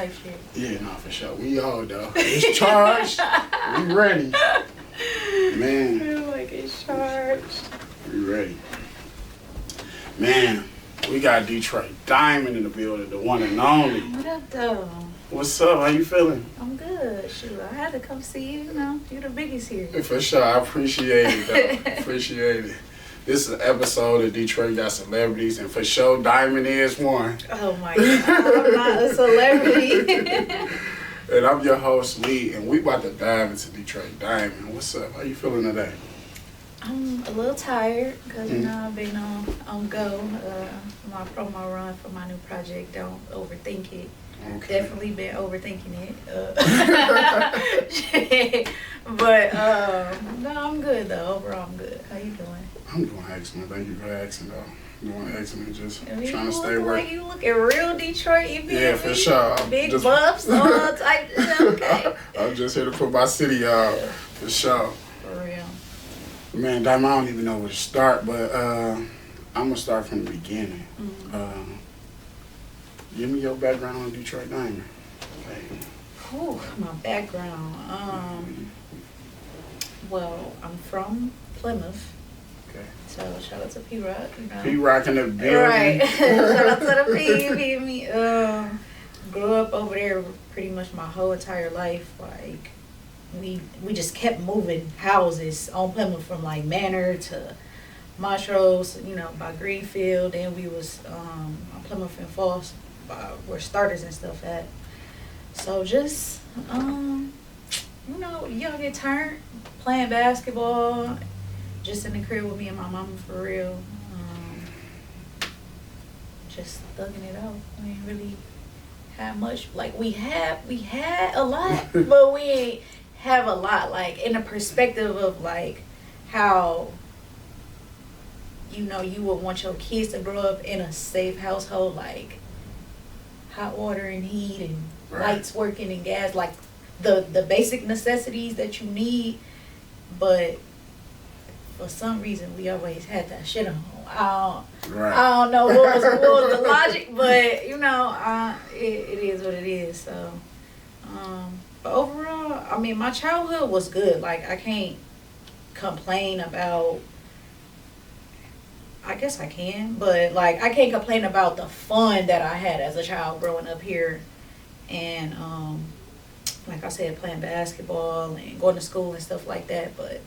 type shit. Yeah, no, for sure. We all though. It's charged. We ready. Man. I feel like it's charged. We ready. Man, we got Detroit Diamond in the building, the one and only. What up, though? What's up? How you feeling? I'm good. Shoot, I had to come see you. You know, you the biggest here. For sure. I appreciate it, though. Appreciate it. This is an episode of Detroit Got Celebrities, and for sure, Diamond is one. Oh, my God. I'm not a celebrity. And I'm your host, Lee, and we about to dive into Detroit Diamond. What's up? How you feeling today? I'm a little tired because, you know, I've been on go. My promo run for my new project, Don't Overthink It. Okay. Definitely been overthinking it. But, no, I'm good, though. Overall, I'm good. How you doing? I'm doing excellent. Thank you for asking, though. Doing excellent. Just I mean, trying to stay you look work. like you look at real Detroit. You feel Yeah, me? for sure. Big Just- buffs, all type. Okay. I'm just here to put my city out, for sure. For real. Man, Diamond, I don't even know where to start, but I'm going to start from the beginning. Mm-hmm. Give me your background on Detroit Diamond. Like, Whew, my background. Well, I'm from Plymouth. okay. So shout out to P-Rock, you know. P-Rock in the building. Right. Shout out to the P, you feel me? Grew up over there pretty much my whole entire life. Like, we just kept moving houses on Plymouth from like Manor to Montrose, you know, by Greenfield. Then we was on Plymouth and Falls, where starters and stuff at. So just, you know, young and turned, playing basketball, just in the crib with me and my mama for real. Just thugging it out. We ain't really had much. Like, we had a lot, but we ain't have a lot. Like, in the perspective of, like, how, you know, you would want your kids to grow up in a safe household, like hot water and heat and lights working and gas, like the basic necessities that you need. But for some reason, we always had that shit on. I don't know what was the logic, but you know, it is what it is. So, but overall, I mean, my childhood was good. Like, I can't complain about. I guess I can, but like, I can't complain about the fun that I had as a child growing up here, and like I said, playing basketball and going to school and stuff like that. But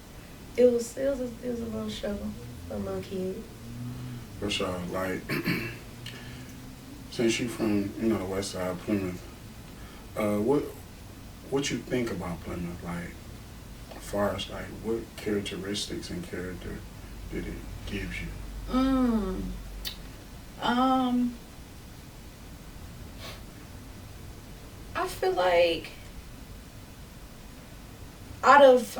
it was a little struggle for a little kid. For sure. Like, since you from, you know, the west side of Plymouth, what you think about Plymouth? Like, as far as like, what characteristics and character did it give you? I feel like out of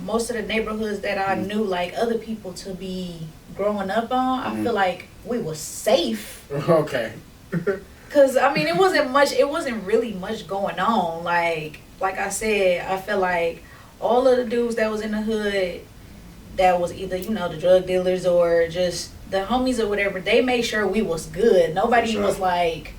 most of the neighborhoods that I knew, like, other people to be growing up on, I feel like we were safe. Okay. Cause I mean, it wasn't really much going on. Like I said, I feel like all of the dudes that was in the hood, that was either, you know, the drug dealers or just the homies or whatever, they made sure we was good. Nobody was like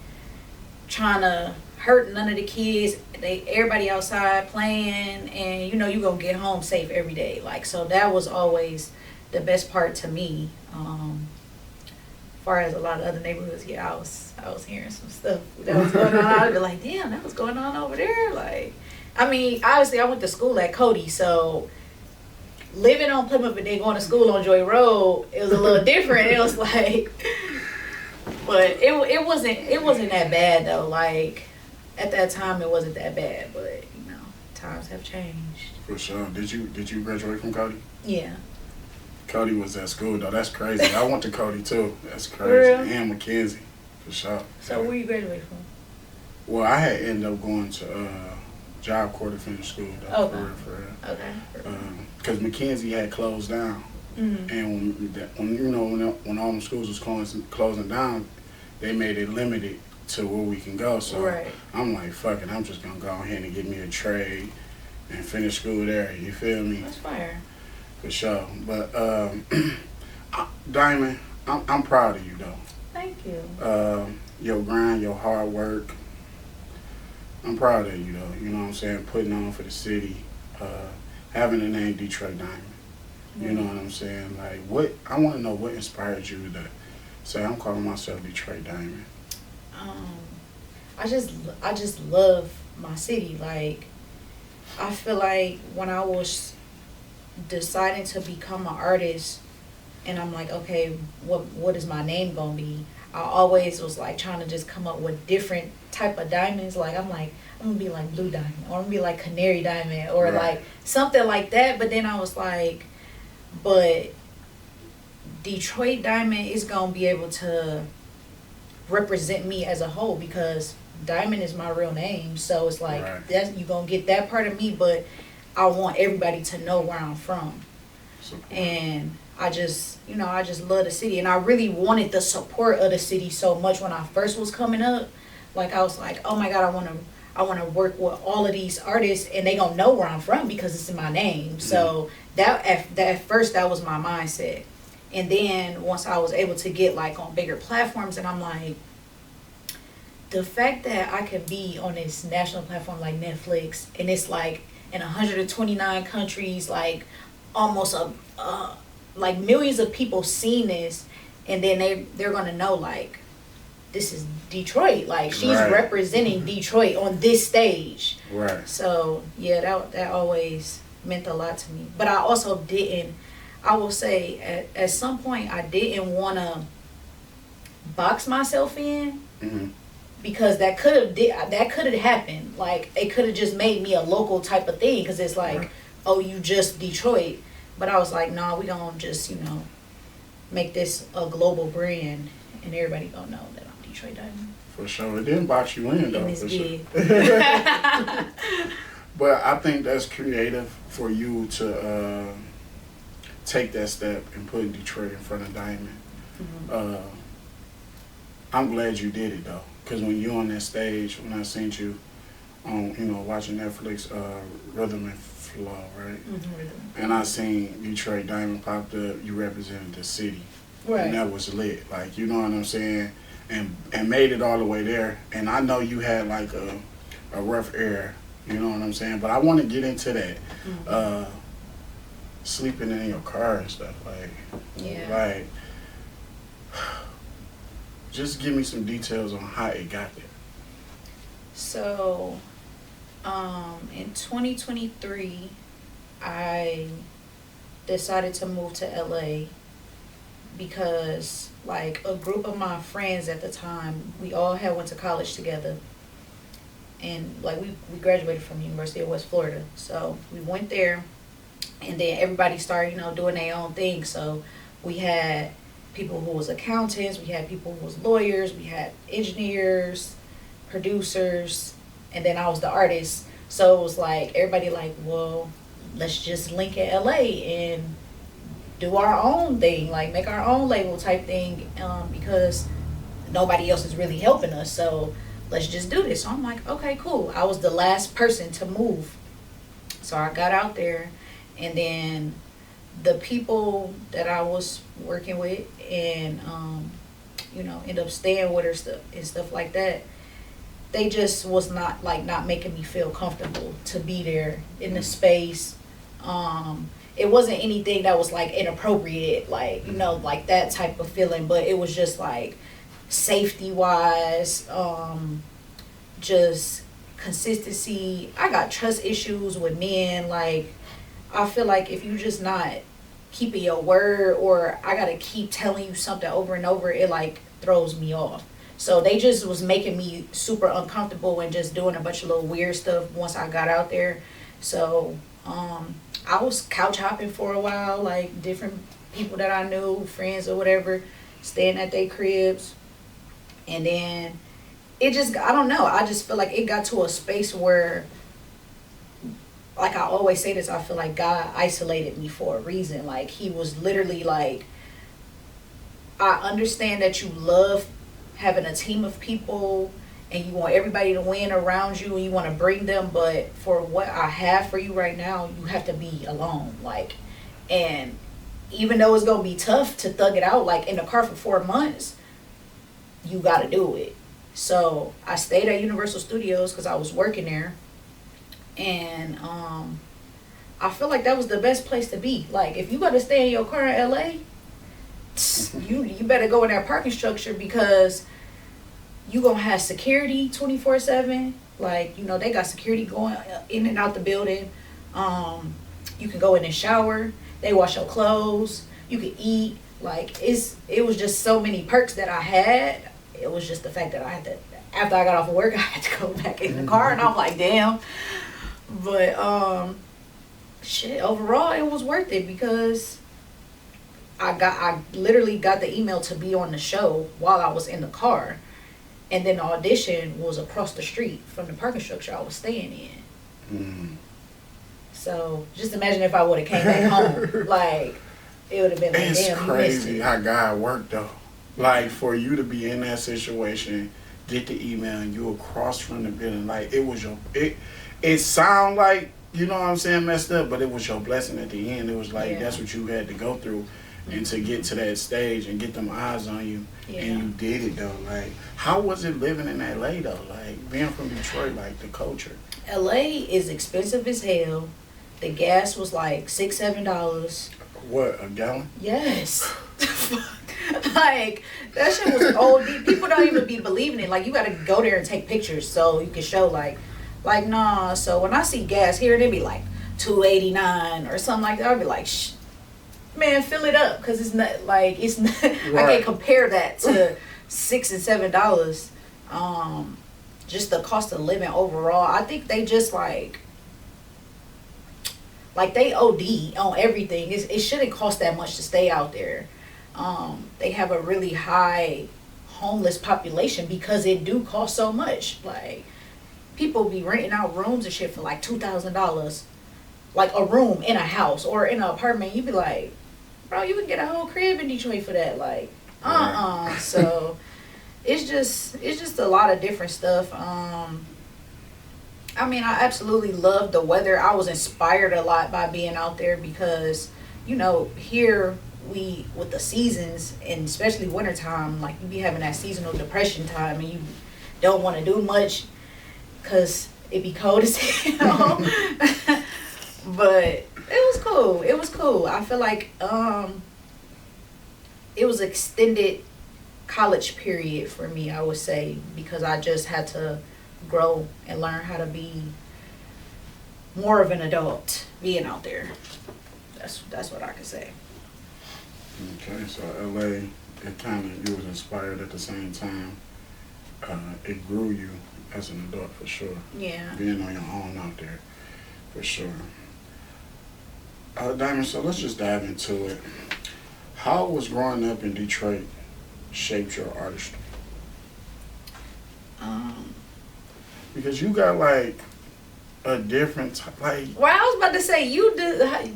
trying to hurt none of the kids. Everybody outside playing, and you know, you gonna get home safe every day. Like, so that was always the best part to me. As far as a lot of other neighborhoods, yeah, I was hearing some stuff that was going on. I'd be like, damn, that was going on over there. Like, I mean, obviously I went to school at Cody, so living on Plymouth and then going to school on Joy Road, it was a little different. It was like, but it wasn't that bad though. Like, at that time, it wasn't that bad. But you know, times have changed. For sure. Did you graduate from Cody? Yeah. Cody was at school though. That's crazy. I went to Cody too. That's crazy. Real? And Mackenzie, for sure. So where you graduated from? Well, I had ended up going to Job Corps to finish school though. Okay. For real. Okay. Because Mackenzie had closed down, and when all the schools was closing down, they made it limited to where we can go. So I'm like, fuck it, I'm just gonna go ahead and get me a trade and finish school there. You feel me? That's fire. For sure. But Diamond, I'm proud of you though. Thank you. Your grind, your hard work, I'm proud of you though. You know what I'm saying? Putting on for the city, having the name Detroit Diamond. You know what I'm saying? Like, what I want to know what inspired you to say I'm calling myself Detroit Diamond. I just love my city. Like, I feel like when I was deciding to become an artist, and I'm like, okay, what is my name gonna be? I always was like trying to just come up with different type of diamonds. Like, I'm gonna be like blue diamond, or I'm gonna be like canary diamond, or like something like that. But then I was like, but Detroit Diamond is gonna be able to represent me as a whole, because Diamond is my real name. So it's like that's, you gonna get that part of me, but I want everybody to know where I'm from. And I just love the city, and I really wanted the support of the city so much when I first was coming up. Like, I was like, oh my God, I want to work with all of these artists, and they gonna know where I'm from because it's in my name. So that at first that was my mindset. And then once I was able to get like on bigger platforms, and I'm like, the fact that I can be on this national platform like Netflix, and it's like in 129 countries, like almost like millions of people seen this, and then they're gonna know like, this is Detroit, like she's representing Detroit on this stage. Right. So yeah, that always meant a lot to me. But I also I will say at some point I didn't want to box myself in, because that could have happened. Like, it could have just made me a local type of thing, because it's like, oh, you just Detroit. But I was like, nah, we gonna just, make this a global brand, and everybody gonna know that I'm Detroit Diamond. For sure. It didn't box you in, though. And it's big. Sure. But I think that's creative for you to take that step and put Detroit in front of Diamond. I'm glad you did it, though. Because when you on that stage, when I seen you on, watching Netflix, Rhythm and Flow, right? And I seen Detroit Diamond popped up, you represented the city. Right. And that was lit. Like, you know what I'm saying? And made it all the way there. And I know you had like a rough air, you know what I'm saying? But I want to get into that. Sleeping in your car and stuff. Like, just give me some details on how it got there. So, in 2023, I decided to move to LA because, like, a group of my friends at the time, we all had went to college together. And, like, we graduated from the University of West Florida. So, we went there, and then everybody started, doing their own thing. So, we had people who was accountants, we had people who was lawyers, we had engineers, producers, and then I was the artist. So it was like, everybody like, well, let's just link in LA and do our own thing, like make our own label type thing, because nobody else is really helping us. So let's just do this. So I'm like, okay, cool. I was the last person to move. So I got out there, and then the people that I was working with and, end up staying with her and stuff like that, they just was not making me feel comfortable to be there in the space. It wasn't anything that was like inappropriate, like, like that type of feeling, but it was just like safety wise, just consistency. I got trust issues with men. Like, I feel like if you just not keeping your word, or I gotta keep telling you something over and over, it like throws me off. So they just was making me super uncomfortable and just doing a bunch of little weird stuff once I got out there. So I was couch hopping for a while, like different people that I knew, friends or whatever, staying at their cribs. And then it just, I don't know, I just feel like it got to a space where, like I always say this, I feel like God isolated me for a reason. Like, he was literally like, I understand that you love having a team of people and you want everybody to win around you and you want to bring them, but for what I have for you right now, you have to be alone. Like, and even though it's going to be tough to thug it out, like in the car for 4 months, you got to do it. So I stayed at Universal Studios because I was working there, and I feel like that was the best place to be. Like, if you got to stay in your car in LA, you better go in that parking structure, because you gonna have security 24/7. Like, they got security going in and out the building. You can go in and shower. They wash your clothes. You can eat. Like, it was just so many perks that I had. It was just the fact that I had to, after I got off of work, I had to go back in the car, and I'm like, damn. But shit, overall it was worth it, because I literally got the email to be on the show while I was in the car, and then the audition was across the street from the parking structure I was staying in. Mm. So just imagine if I would have came back home, like, it would have been like, it's damn, crazy how God worked though. Like, for you to be in that situation, get the email, and you across from the building, like, it was it sound like, you know what I'm saying, messed up, but it was your blessing at the end. It was like, that's what you had to go through, and to get to that stage and get them eyes on you, and you did it though. Like, how was it living in LA though? Like, being from Detroit, like, the culture. LA is expensive as hell. The gas was like $6-7. What, a gallon? Yes. Like, that shit was OD. People don't even be believing it. Like, you gotta go there and take pictures so you can show, like, nah. So when I see gas here, they be like $2.89 or something like that. I'll be like, man, fill it up, because it's not like, it's not. Right. I can't compare that to $6 and $7. Just the cost of living overall. I think they just like they OD on everything. It shouldn't cost that much to stay out there. They have a really high homeless population because it do cost so much. Like, people be renting out rooms and shit for like $2,000, like a room in a house or in an apartment. You be like, bro, you can get a whole crib in Detroit for that. Like, So it's just a lot of different stuff. I mean, I absolutely love the weather. I was inspired a lot by being out there, because, here we, with the seasons, and especially wintertime, like, you be having that seasonal depression time, and you don't want to do much because it be cold as hell. But it was cool. It was cool. I feel like it was extended college period for me, I would say, because I just had to grow and learn how to be more of an adult being out there. That's what I could say. Okay, so LA, it kind of, you was inspired at the same time. It grew you as an adult, for sure. Yeah. Being on your own out there, for sure. Diamond, so let's just dive into it. How was growing up in Detroit shaped your artistry? Because you got like a different like. Well, I was about to say, you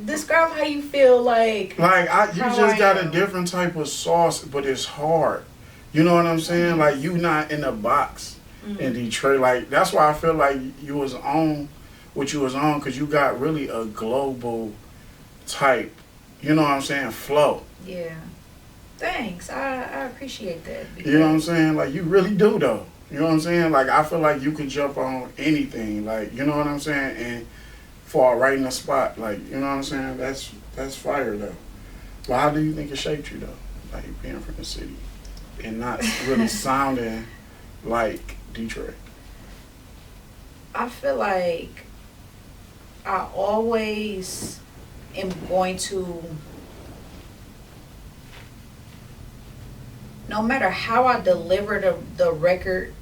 describe how you feel like. Like you just got a different type of sauce, but it's hard. You know what I'm saying? Mm-hmm. Like, you not in a box in Detroit. Like, that's why I feel like you was on what you was on, because you got really a global type. You know what I'm saying? Flow. Yeah. Thanks. I appreciate that. You know what I'm saying? Like, you really do though. You know what I'm saying? Like, I feel like you could jump on anything. Like, you know what I'm saying? And fall right in the spot. Like, you know what I'm saying? That's fire though. But how do you think it shaped you though? Like, being from the city and not really sounding like Detroit. I feel like I always am going to, no matter how I deliver the record,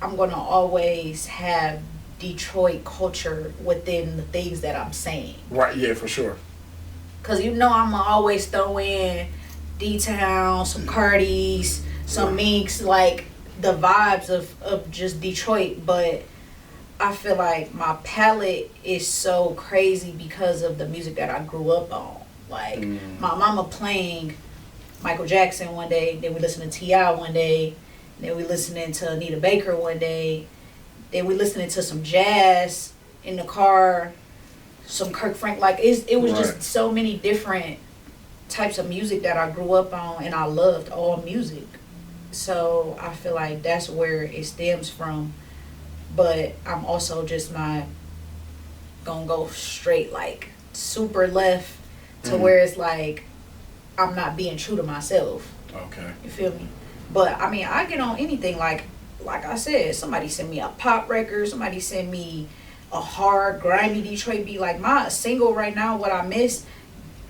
I'm going to always have Detroit culture within the things that I'm saying. Right, yeah, for sure. Because I'm going to always throw in D-Town, some Cardis, some Minks, like the vibes of just Detroit. But I feel like my palette is so crazy because of the music that I grew up on. Like, my mama playing Michael Jackson one day, then we listening to T.I. one day, then we listening to Anita Baker one day, then we listening to some jazz in the car, some Kirk Frank. Like, it was just so many different types of music that I grew up on, and I loved all music. So I feel like that's where it stems from. But I'm also just not gonna go straight like super left to where it's like I'm not being true to myself. Okay. You feel me? But I mean, I get on anything. Like I said, somebody send me a pop record. Somebody send me a hard, grimy Detroit beat. Like my single right now, What I Miss,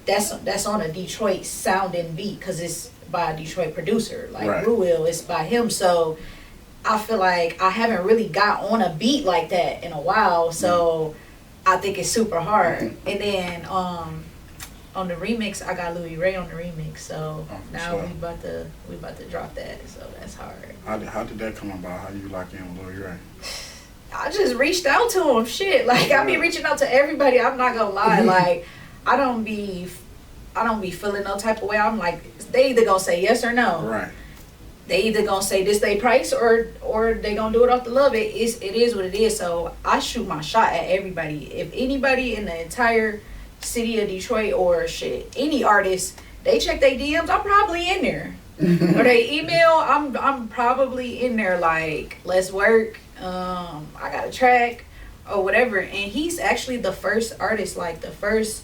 that's on a Detroit sounding beat because it's by a Detroit producer. Like right. Ruel, it's by him. So I feel like I haven't really got on a beat like that in a while. So I think it's super hard. And then on the remix, I got Louis Ray on the remix. So now we about to drop that. So that's hard. How did that come about? How you lock in with Louis Ray? I just reached out to him. Shit, like I be reaching out to everybody. I'm not gonna lie. Like I don't be feeling no type of way. I'm like, they either gonna say yes or no. Right. They either gonna say this they price or they gonna do it off the love. It is what it is. So I shoot my shot at everybody. If anybody in the entire city of Detroit or shit, any artist, they check their DMs, I'm probably in there. Or they email, I'm probably in there. Like, let's work. I got a track or whatever. And he's actually the first artist, like the first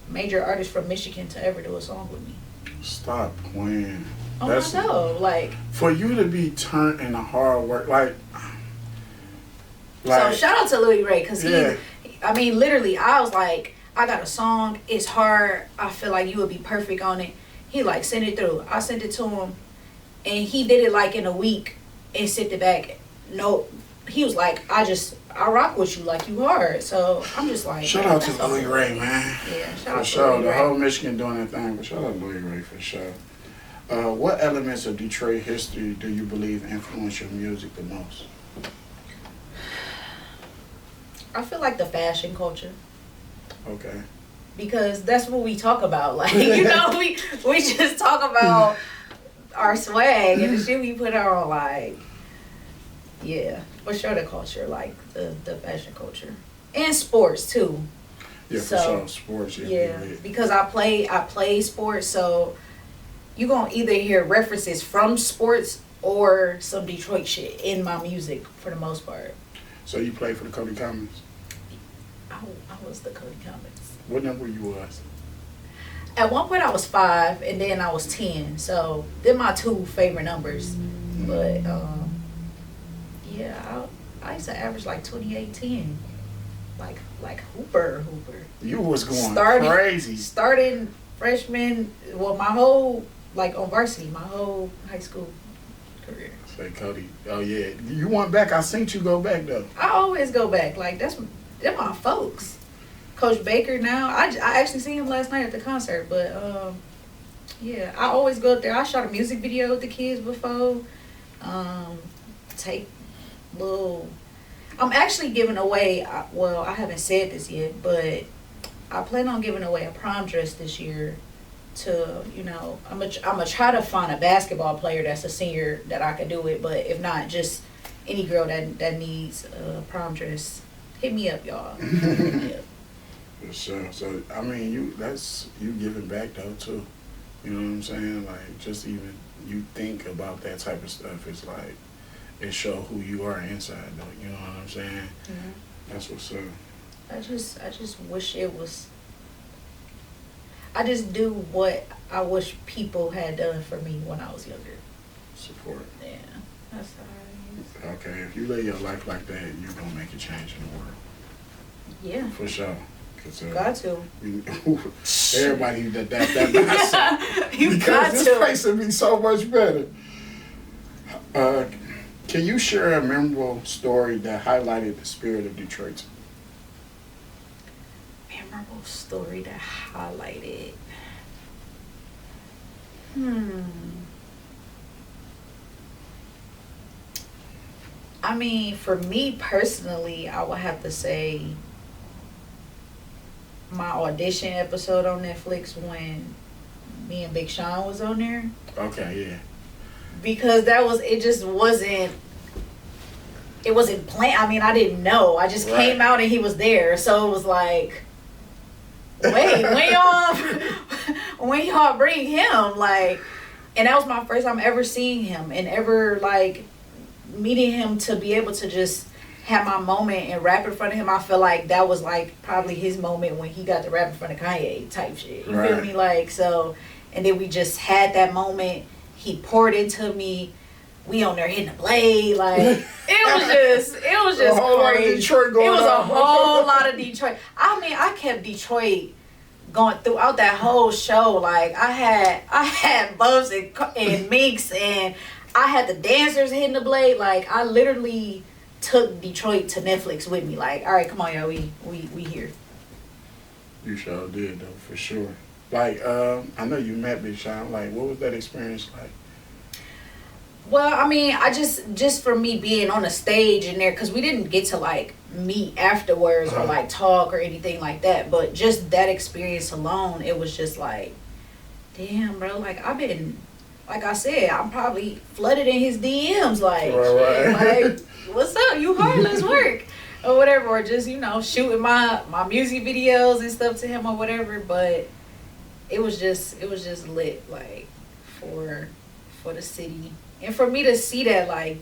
major artist from Michigan to ever do a song with me. Stop playing. Oh, I know. Like, for you to be turned into hard work, like so shout out to Louis Ray, because I mean, literally, I was like, I got a song, it's hard, I feel like you would be perfect on it. He like, send it through. I sent it to him, and he did it like in a week and sent it back. No, he was like, I rock with you, like you hard. So I'm just like, shout out to Louis Ray, man. Yeah, shout out to sure. Louis The Ray. whole Michigan doing their thing, but shout out to Louis Ray for sure. What elements of Detroit history do you believe influence your music the most? I feel like the fashion culture. Okay. Because that's what we talk about. Like, you know, we just talk about our swag and the shit we put on. Like, yeah, for sure the culture, like the fashion culture. And sports too. Yeah, for sure. Sports, yeah. Because I play sports, so you're going to either hear references from sports or some Detroit shit in my music for the most part. So you played for the Cody Comets? I was the Cody Comets. What number you was? At one point I was 5 and then I was 10. So they're my 2 favorite numbers. But yeah, I used to average like 28-10. Like Hooper. You was going crazy. Starting freshman, well, my whole, like on varsity, my whole high school career. Say Cody. Oh yeah. You went back. I seen you go back though. I always go back. Like they're my folks. Coach Baker now. I actually seen him last night at the concert, but yeah, I always go up there. I shot a music video with the kids before. Take little. I'm actually giving away. Well, I haven't said this yet, but I plan on giving away a prom dress this year. To I'm gonna try to find a basketball player that's a senior that I can do it. But if not, just any girl that needs a prom dress, hit me up, y'all. Hit me up. For sure. So I mean, you giving back though too. You know what I'm saying? Like just even you think about that type of stuff. It's like it show who you are inside though. You know what I'm saying? Mm-hmm. That's what's up. I just wish it was. I just do what I wish people had done for me when I was younger. Support. Yeah, that's how it is. Okay, if you live your life like that, you're gonna make a change in the world. Yeah. For sure. Got to. Everybody that you because got this to. place would be so much better. Can you share a memorable story that highlighted the spirit of Detroit? Memorable story that highlighted. I mean, for me personally, I would have to say my audition episode on Netflix when me and Big Sean was on there. Okay, yeah. Because it wasn't planned. I mean, I didn't know. I just came out and he was there. So it was like, wait, when y'all bring him? Like, And that was my first time ever seeing him and ever like meeting him to be able to just have my moment and rap in front of him. I feel like that was like probably his moment when he got to rap in front of Kanye type shit. You feel me? Like, so, and then we just had that moment. He poured into me. We on there hitting the blade. Like, it was just a whole crazy. lot of Detroit going It was on. a whole lot of Detroit. I mean, I kept Detroit going throughout that whole show. Like, I had Bubs and Minx, and I had the dancers hitting the blade. Like, I literally took Detroit to Netflix with me. Like, all right, come on, y'all, we here. You sure did though, for sure. Like, I know you met Big Sean. Like, what was that experience like? Well, I mean, I just for me being on the stage in there, because we didn't get to like meet afterwards or like talk or anything like that, but just that experience alone, it was just like, damn, bro, like I've been, like I said, I'm probably flooded in his DMs, like, like, what's up, you hard, let's work, or whatever, or just, you know, shooting my music videos and stuff to him or whatever. But it was just lit, like, for the city. And for me to see that, like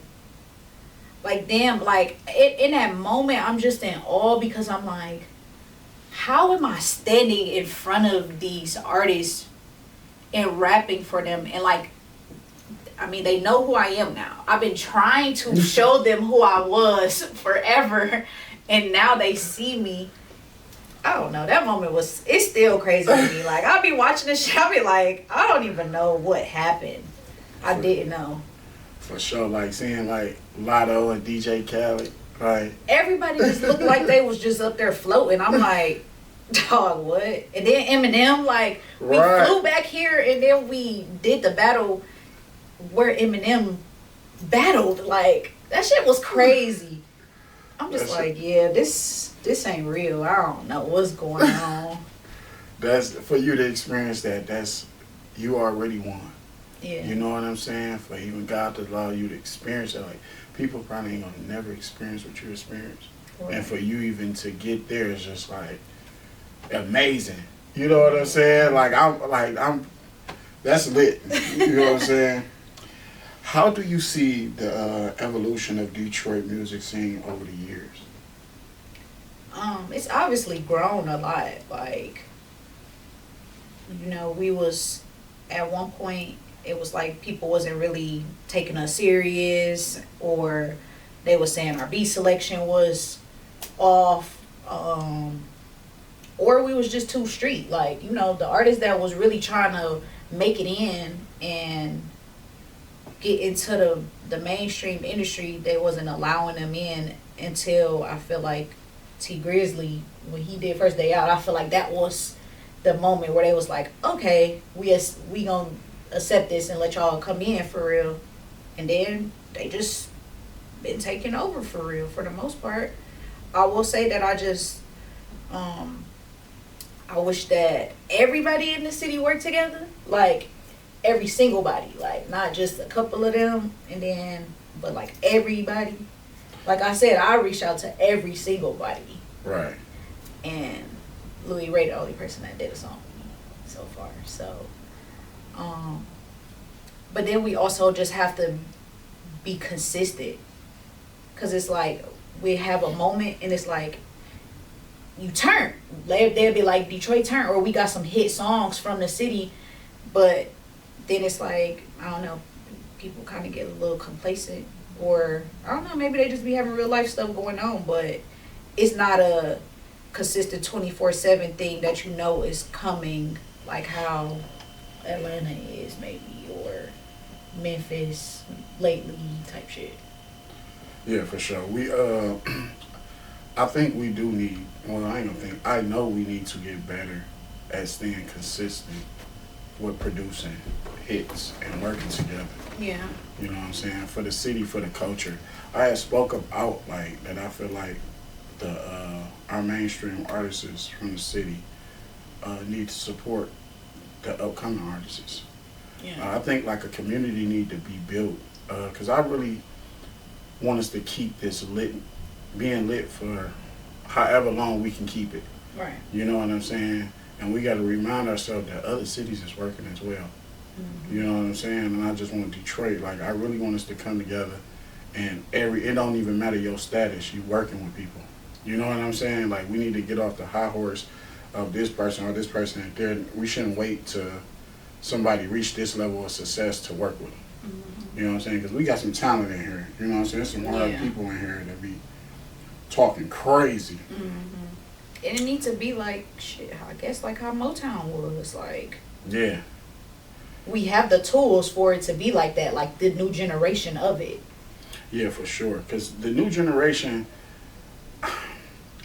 damn, like, in that moment, I'm just in awe, because I'm like, how am I standing in front of these artists and rapping for them? And, like, I mean, they know who I am now. I've been trying to show them who I was forever, and now they see me. I don't know. That moment it's still crazy to me. Like, I'll be watching this shit, I'll be like, I don't even know what happened. I didn't know. For sure, like seeing like Lotto and DJ Khaled, like everybody just looked like they was just up there floating. I'm like, dog, what? And then Eminem, like, we flew back here, and then we did the battle where Eminem battled. Like, that shit was crazy. I'm just like, yeah, this ain't real. I don't know what's going on. That's for you to experience that. That's, you already won. Yeah. You know what I'm saying? For even God to allow you to experience it, like, people probably ain't gonna never experience what you experienced. Right. And for you even to get there is just like amazing. You know what I'm saying? I'm that's lit. You know what I'm saying? How do you see the evolution of Detroit music scene over the years? It's obviously grown a lot. Like, you know, we was at one point, it was like people wasn't really taking us serious, or they was saying our beat selection was off, or we was just too street. Like, you know, the artists that was really trying to make it in and get into the mainstream industry, they wasn't allowing them in until, I feel like, T Grizzly, when he did First Day Out, I feel like that was the moment where they was like, okay, we gonna accept this and let y'all come in for real. And then they just been taking over for real for the most part. I will say that I just I wish that everybody in the city worked together, like every single body, like not just a couple of them, and then but like everybody. Like I said, I reached out to every single body. Right. And Louis Ray the only person that did a song with me so far. So but then we also just have to be consistent, because it's like we have a moment and it's like you turn, they'll be like Detroit turn, or we got some hit songs from the city, but then it's like, I don't know, people kind of get a little complacent, or I don't know, maybe they just be having real life stuff going on, but it's not a consistent 24/7 thing that you know is coming, like how Atlanta is maybe, or Memphis lately type shit. Yeah, for sure. We I think we do need, well, I ain't gonna think, I know we need to get better at staying consistent with producing hits and working together. Yeah. You know what I'm saying? For the city, for the culture. I had spoke about like that. I feel like our mainstream artists from the city need to support the upcoming artists. Yeah. I think like a community need to be built, because I really want us to keep this being lit for however long we can keep it. Right. You know what I'm saying? And we got to remind ourselves that other cities is working as well. You know what I'm saying? And I just want Detroit. Like, I really want us to come together, and it don't even matter your status. You working with people. You know what I'm saying? Like, we need to get off the high horse of this person or this person. We shouldn't wait to somebody reach this level of success to work with them. You know what I'm saying? Because we got some talent in here. You know what I'm saying? There's some hard people in here that be talking crazy. And it needs to be like, shit, I guess like how Motown was. Like, yeah. We have the tools for it to be like that, like the new generation of it. Yeah, for sure. Because the new generation,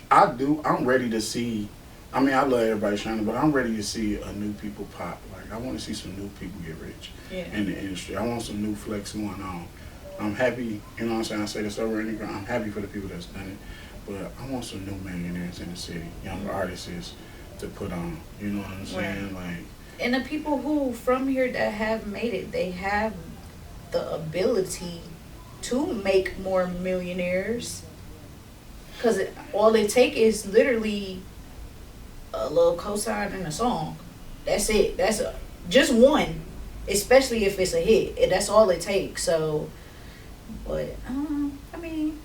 I'm ready to see, I mean, I love everybody shining, but I'm ready to see a new people pop. Like, I want to see some new people get rich in the industry. I want some new flex going on. I'm happy, you know what I'm saying? I say this over and over. I'm happy for the people that's done it, but I want some new millionaires in the city, younger artists to put on. You know what I'm saying? Like, and the people who from here that have made it, they have the ability to make more millionaires. Because all it take is literally a little cosign and a song. That's it. That's just one, especially if it's a hit. That's all it takes. So, but I mean,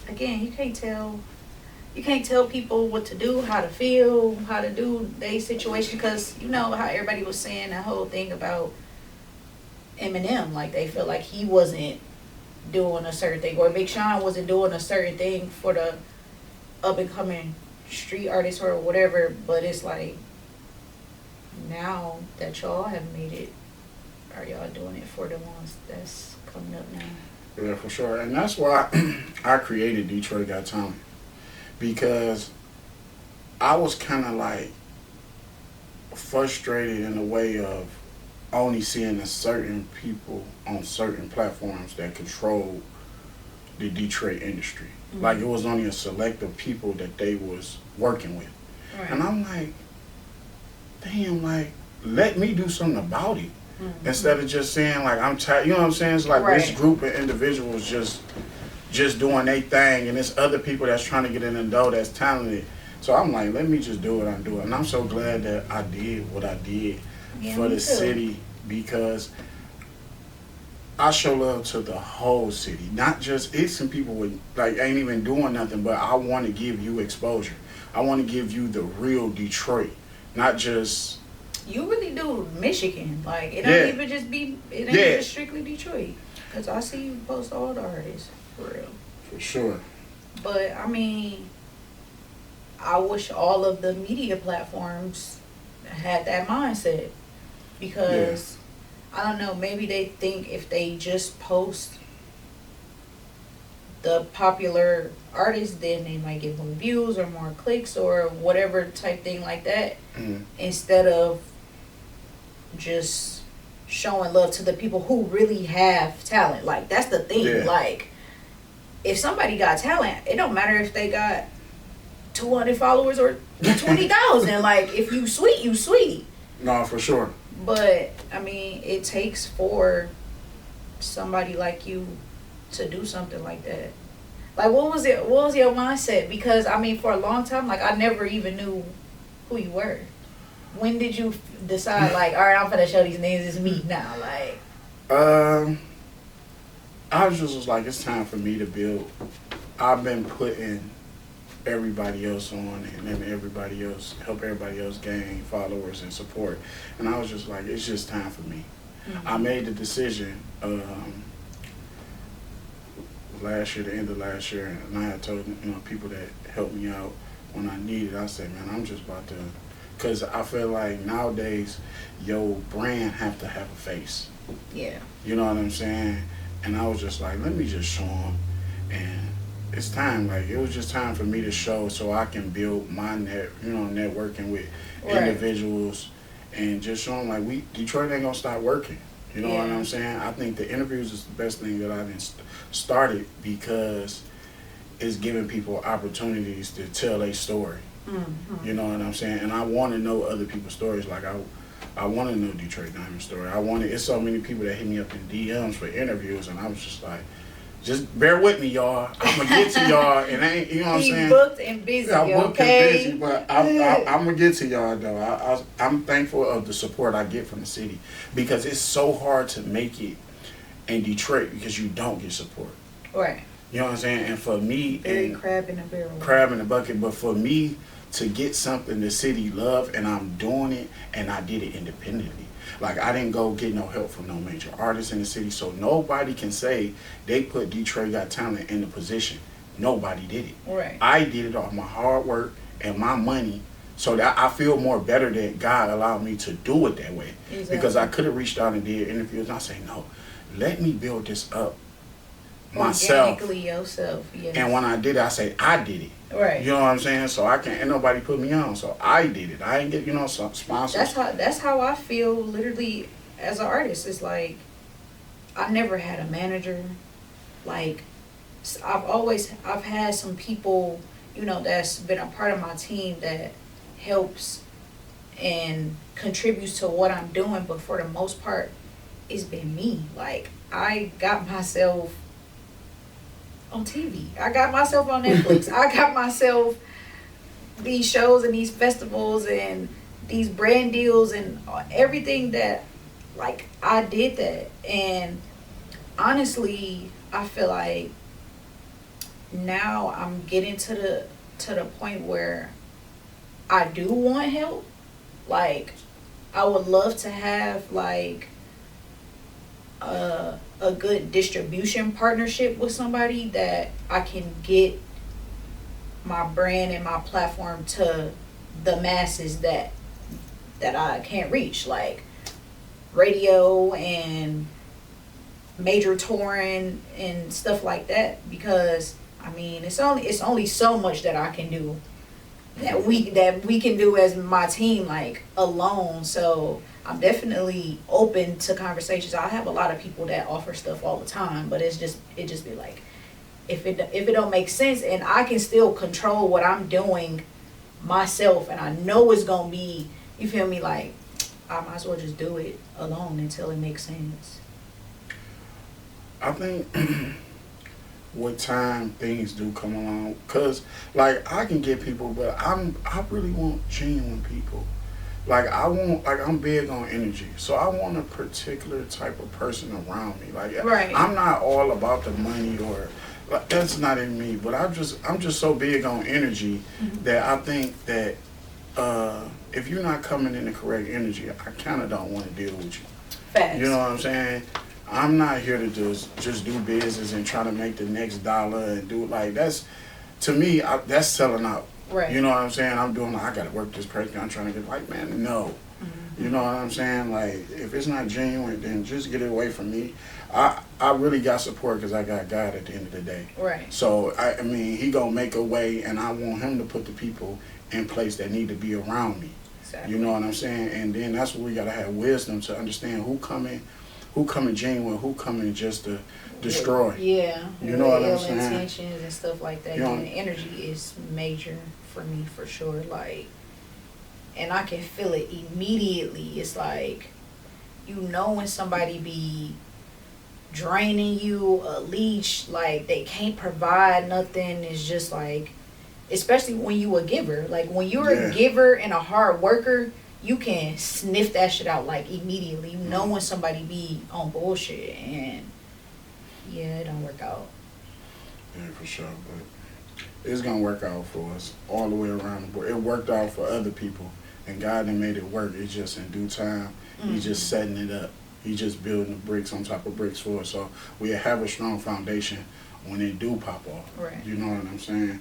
again, you can't tell people what to do, how to feel, how to do their situation. Because you know how everybody was saying that whole thing about Eminem, like they feel like he wasn't doing a certain thing, or Big Sean wasn't doing a certain thing for the up and coming street artists or whatever. But it's like, now that y'all have made it, are y'all doing it for the ones that's coming up now? Yeah, for sure. And that's why I created Detroit Got Talent, because I was kind of like frustrated in a way of only seeing a certain people on certain platforms that control the Detroit industry. Like, it was only a select of people that they was working with. And I'm like, damn, like, let me do something about it. Instead of just saying, like, I'm tired. You know what I'm saying? It's like this group of individuals just doing their thing, and there's other people that's trying to get in the door that's talented. So I'm like, let me just do what I'm doing. And I'm so glad that I did what I did for the city, because I show love to the whole city. Not just, it's some people with, like, ain't even doing nothing, but I want to give you exposure. I want to give you the real Detroit, not just... You really do Michigan. Like, it don't even just be, it ain't just strictly Detroit. Because I see you post all the artists, for real. For sure. But, I mean, I wish all of the media platforms had that mindset. Because, I don't know, maybe they think if they just post the popular artists, then they might get more views or more clicks or whatever type thing like that. Instead of just showing love to the people who really have talent. Like, that's the thing. Like, if somebody got talent, it don't matter if they got 200 followers or 20,000. Like, if you sweet, you sweet. No, for sure. But, I mean, it takes for somebody like you to do something like that. Like, what was your mindset? Because, I mean, for a long time, like, I never even knew who you were. When did you decide, like, all right, I'm finna show these niggas it's me now? Like, I was just like, it's time for me to build. I've been putting everybody else on, and then everybody else, help everybody else gain followers and support. And I was just like, it's just time for me. I made the decision last year, the end of last year, and I had told people that helped me out when I needed. I said, man, I'm just about to, because I feel like nowadays your brand have to have a face. Yeah. You know what I'm saying? And I was just like, let me just show them. And it's time. Like, it was just time for me to show, so I can build my networking with individuals, and just show them, like, Detroit ain't gonna stop working. You know what I'm saying? I think the interviews is the best thing that I've started, because it's giving people opportunities to tell their story. You know what I'm saying? And I want to know other people's stories. Like, I want to know Detroit Diamond story. It's so many people that hit me up in DMs for interviews, and I was just like, just bear with me, y'all. I'm gonna get to y'all, and you know what I'm saying. Booked and busy. I'm booked okay? and busy, but I'm gonna get to y'all though. I'm thankful of the support I get from the city because it's so hard to make it in Detroit because you don't get support. Right. You know what I'm saying? And for me, very crab in a barrel. Crab in the bucket. But for me to get something the city love, and I'm doing it, and I did it independently. Like, I didn't go get no help from no major artists in the city, so nobody can say they put Detroit Got Talent in the position. Nobody did it. Right. I did it off my hard work and my money, so that I feel more better that God allowed me to do it that way. Exactly. Because I could have reached out and did interviews, and I say, no, let me build this up myself. Organically yourself, yes. And when I did it, I say, I did it. Right. You know what I'm saying? So I can't, ain't nobody put me on. So I did it. I ain't get, some sponsors. That's how I feel literally as an artist. It's like, I never had a manager. Like, I've had some people, that's been a part of my team that helps and contributes to what I'm doing. But for the most part, it's been me. Like, I got myself on TV. I got myself on Netflix. I got myself these shows and these festivals and these brand deals and everything that, like, I did that. And honestly, I feel like now I'm getting to the point where I do want help. Like, I would love to have like a good distribution partnership with somebody that I can get my brand and my platform to the masses that I can't reach, like radio and major touring and stuff like that. Because I mean, it's only so much that I can do, that we can do as my team, like, alone. So I'm definitely open to conversations. I have a lot of people that offer stuff all the time, but it just be like, if it don't make sense and I can still control what I'm doing myself, and I know it's gonna be, you feel me, like, I might as well just do it alone until it makes sense. I think with time things do come along, cause like I can get people, but I really want genuine people. Like, I'm big on energy, so I want a particular type of person around me. Like, right. I'm not all about the money, or like, that's not in me. But I'm just so big on energy that I think that if you're not coming in the correct energy, I kind of don't want to deal with you. Facts. You know what I'm saying? I'm not here to just do business and try to make the next dollar and do, like, that's, to me, that's selling out. Right. You know what I'm saying? I'm doing, I got to work this person. I'm trying to get, like, man, no. You know what I'm saying? Like, if it's not genuine, then just get it away from me. I really got support because I got God at the end of the day. Right. So, I mean, he going to make a way, and I want him to put the people in place that need to be around me. Exactly. You know what I'm saying? And then that's where we got to have wisdom to understand who coming genuine, who coming just to destroy. Yeah. You know what I'm saying? Intentions and stuff like that. And energy is major for me, for sure. Like, and I can feel it immediately. It's like, when somebody be draining you, a leech, like they can't provide nothing. It's just like, especially when you a giver. Like, when you're a giver and a hard worker, you can sniff that shit out, like, immediately. You know when somebody be on bullshit, and it don't work out. Yeah, for sure. But it's gonna work out for us all the way around the board. It worked out for other people, and God done made it work. It's just in due time. He's just setting it up. He's just building the bricks on top of bricks for us. So we have a strong foundation when it do pop off. Right. You know what I'm saying?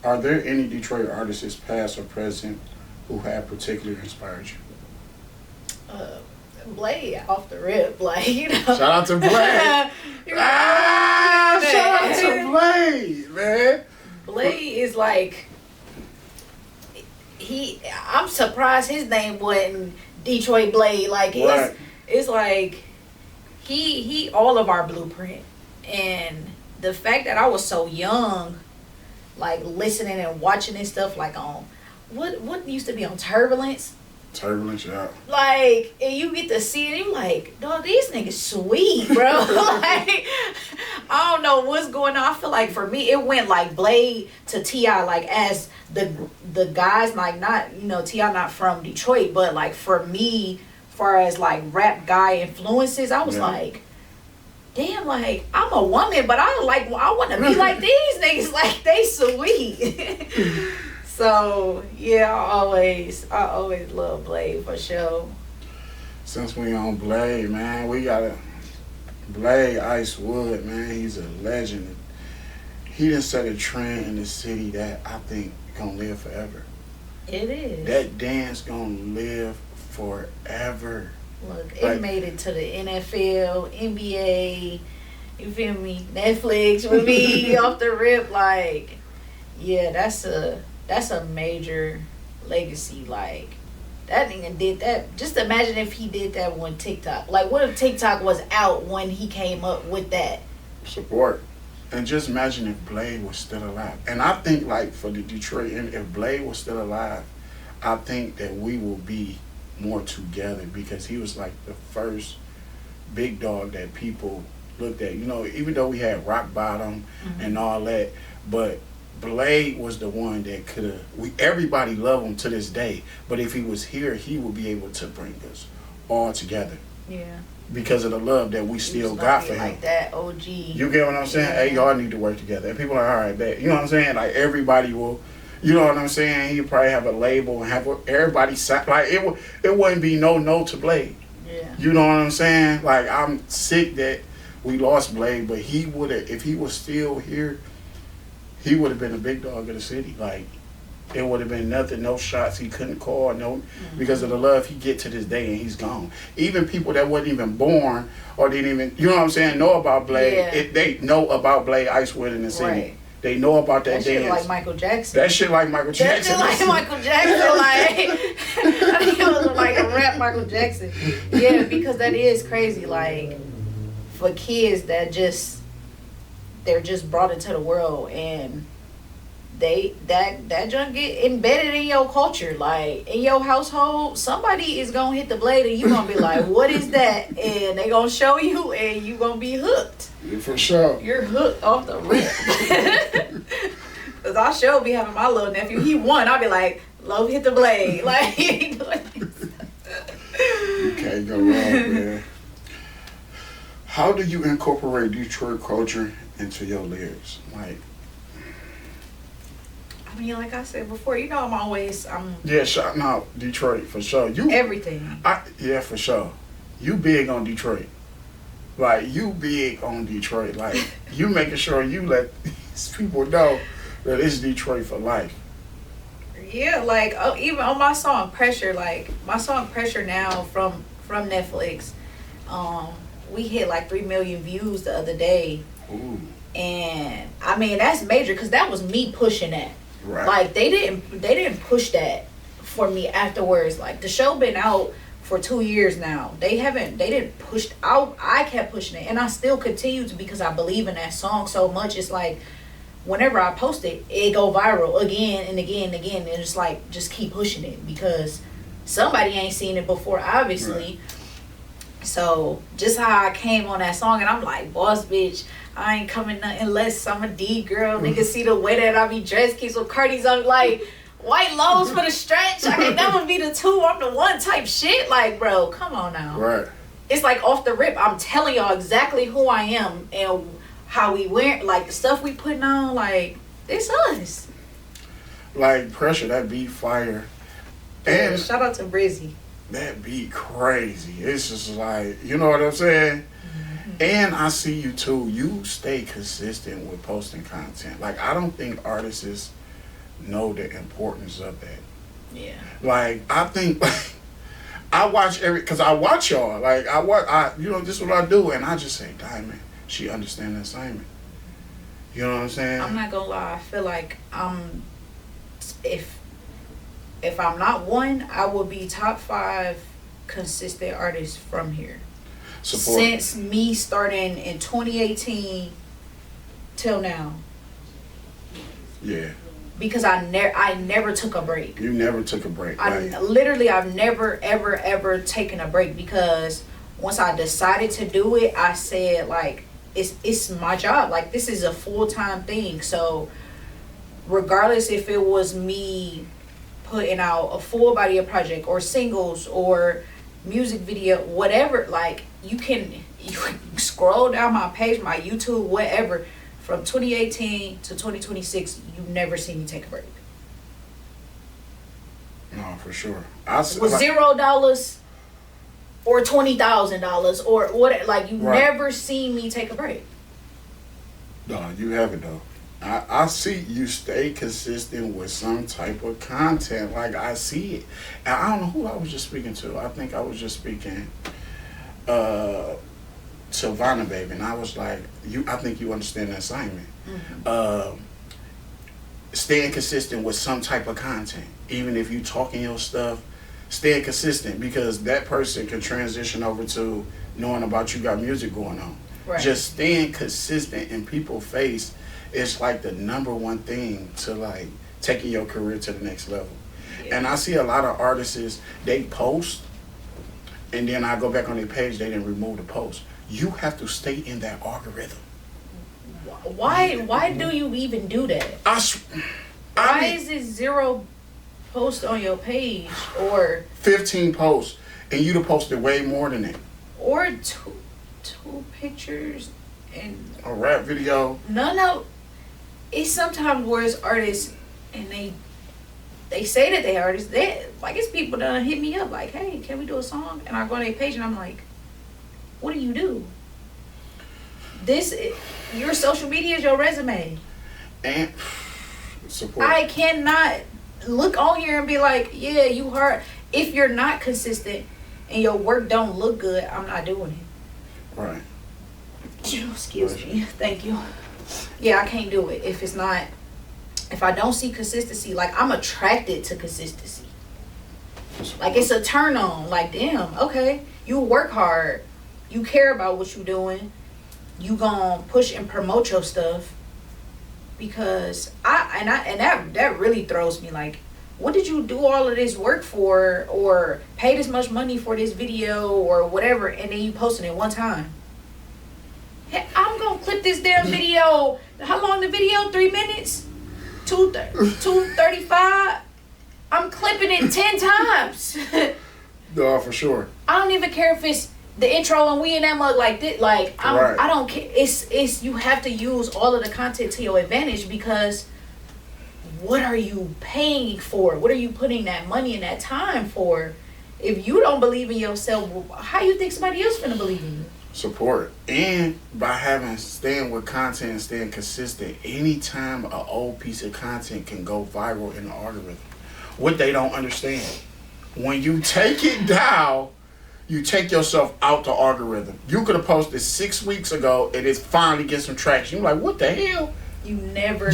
Are there any Detroit artists, past or present, who have particularly inspired you? Blade, off the rip, like, Shout out to Blade. Shout out to Blade, man. Blade is like, I'm surprised his name wasn't Detroit Blade. Like, it's like he all of our blueprint. And the fact that I was so young, like, listening and watching this stuff, like, on what used to be on Turbulence. Turbulence, yeah. Like, and you get to see it, you like, dog, these niggas sweet, bro. Like, I don't know what's going on. I feel like for me, it went like Blade to T.I. like as the guys, like not, you know, T.I. not from Detroit, but like for me, far as like rap guy influences, I was like, damn, like I'm a woman, but I want to be like these niggas, like they sweet. So yeah, I always love Blade for sure. Since we on Blade, man, we got a Blade Icewood, man. He's a legend. He done set a trend in the city that I think gonna live forever. It is. That dance gonna live forever. Look, it made it to the NFL, NBA, you feel me? Netflix with me off the rip. Like, yeah, that's a major legacy. Like, that nigga did that. Just imagine if he did that on TikTok. Like, what if TikTok was out when he came up with that? Support. And just imagine if Blade was still alive. And I think, like, for the Detroit, and if Blade was still alive, I think that we will be more together because he was like the first big dog that people looked at. You know, even though we had Rock Bottom and all that, but Blade was the one that could have. Everybody love him to this day, but if he was here, he would be able to bring us all together. Yeah. Because of the love that we still got for him. Like that OG. You get what I'm saying? Hey, y'all need to work together. And people are all right, bet. You know what I'm saying? Like everybody will. You know what I'm saying? He'd probably have a label and have everybody like it wouldn't be no to Blade. Yeah. You know what I'm saying? Like I'm sick that we lost Blade, but he would have, if he was still here, he would have been a big dog of the city. Like it would have been nothing, no shots he couldn't call, because of the love he get to this day, and he's gone. Even people that wasn't even born or didn't even, you know what I'm saying, know about Blade. They know about Blade Icewood in the city. Right. They know about that dance. Shit like Michael Jackson. That shit like Michael Jackson. That shit like Michael Jackson. Like, I think it was like a rap Michael Jackson. Yeah, because that is crazy. Like, for kids they're just brought into the world, and that junk get embedded in your culture. Like, in your household, somebody is gonna hit the Blade, and you gonna be like, what is that? And they gonna show you, and you gonna be hooked. Yeah, for sure. You're hooked off the rip. Cause I sure be having my little nephew. He won. I'll be like, love hit the Blade. Like, he ain't doing this. You can't go wrong, man. How do you incorporate Detroit culture into your lyrics? Like, I mean, like I said before, you know, I'm yeah, shouting out Detroit for sure. You everything. Yeah, for sure. You big on Detroit. Like, you big on Detroit. Like, you making sure you let these people know that it's Detroit for life. Yeah, like even on my song Pressure, like my song Pressure now from Netflix, we hit like 3 million views the other day. Ooh. And I mean, that's major because that was me pushing that. Right. Like they didn't push that for me afterwards. Like the show been out for 2 years now. They didn't push out. I kept pushing it, and I still continue to because I believe in that song so much. It's like whenever I post it, it go viral again and again and again, and it's like just keep pushing it because somebody ain't seen it before, obviously. Right. So just how I came on that song, and I'm like, boss bitch, I ain't coming nothing less. I'm a D girl. Niggas see the way that I be dressed, keep some Cardi's on, like white lows for the stretch. I can never be the two, I'm the one type shit. Like, bro, come on now. Right. It's like off the rip. I'm telling y'all exactly who I am and how we wear, like the stuff we putting on. Like, it's us. Like Pressure, that beat fire. And yeah, shout out to Brizzy. That beat crazy. It's just like, you know what I'm saying? Mm-hmm. And I see you too. You stay consistent with posting content. Like, I don't think artists know the importance of that. Yeah. Like, I think, I watch because I watch y'all. Like, this is what I do. And I just say, Diamond, she understands the assignment. You know what I'm saying? I'm not gonna lie. I feel like if I'm not one, I will be top 5 consistent artists from here. Support. Since me starting in 2018 till now. Yeah. because I never took a break. You never took a break. I've never ever taken a break, because once I decided to do it, I said, like, it's my job. Like, this is a full-time thing. So regardless if it was me putting out a full body of project or singles or music video, whatever, like, you can scroll down my page, my YouTube, whatever, from 2018 to 2026, you never see me take a break. No, for sure. With $0 or $20,000 or what, like, you never see me take a break. No, you haven't though. I see you stay consistent with some type of content. Like, I see it. And I don't know who I was just speaking to. I think I was just speaking to Vanna Baby, and I was like, I think you understand the assignment. Mm-hmm. Staying consistent with some type of content. Even if you talking your stuff, staying consistent, because that person can transition over to knowing about you got music going on. Right. Just staying consistent in people's face is like the number one thing to, like, taking your career to the next level. Yeah. And I see a lot of artists, they post, and then I go back on their page, they didn't remove the post. You have to stay in that algorithm. Why do you even do that? Why is it 0 posts on your page, or 15 posts, and you'd have posted way more than that? Or two pictures and a rap video? No. It's sometimes where it's artists and they say that they artists. It's people that hit me up like, hey, can we do a song? And I go on their page and I'm like, what do you do? Your social media is your resume. And support. I cannot look on here and be like, yeah, you hard. If you're not consistent and your work don't look good, I'm not doing it. Right. Excuse me. Thank you. Yeah, I can't do it if I don't see consistency. Like, I'm attracted to consistency. Like, it's a turn on. Like, damn, okay, you work hard, you care about what you're doing, you gonna push and promote your stuff. Because that really throws me. Like, what did you do all of this work for, or pay this much money for this video or whatever, and then you posting it one time? Hey, I'm gonna clip this damn video. How long the video? 3 minutes? 2:35. I'm clipping it 10 times. No, for sure. I don't even care if it's the intro and we in that mug like this. Like, I don't care. It's you have to use all of the content to your advantage, because what are you paying for? What are you putting that money and that time for? If you don't believe in yourself, how you think somebody else gonna believe in you? Support. And by staying with content and staying consistent, anytime an old piece of content can go viral in the algorithm. What they don't understand, when you take it down, you take yourself out the algorithm. You could have posted 6 weeks ago and it finally gets some traction. You're like, what the hell? You never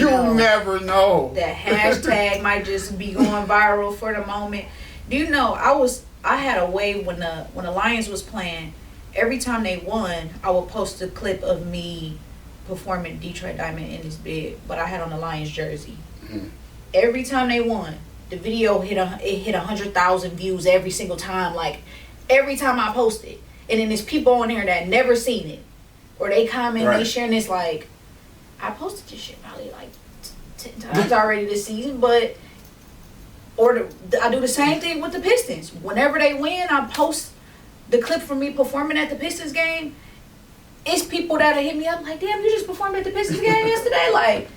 know. That hashtag might just be going viral for the moment. Do you know, I had a way when the Lions was playing, every time they won, I would post a clip of me performing Detroit Diamond in this bed, but I had on the Lions jersey. Mm-hmm. Every time they won, the video hit 100,000 views every single time. Like, every time I post it. And then there's people on there that never seen it, or they comment, they sharing this, like, I posted this shit probably like 10 times already this season, but I do the same thing with the Pistons. Whenever they win, I post the clip from me performing at the Pistons game. It's people that hit me up like, damn, you just performed at the Pistons game yesterday. Like,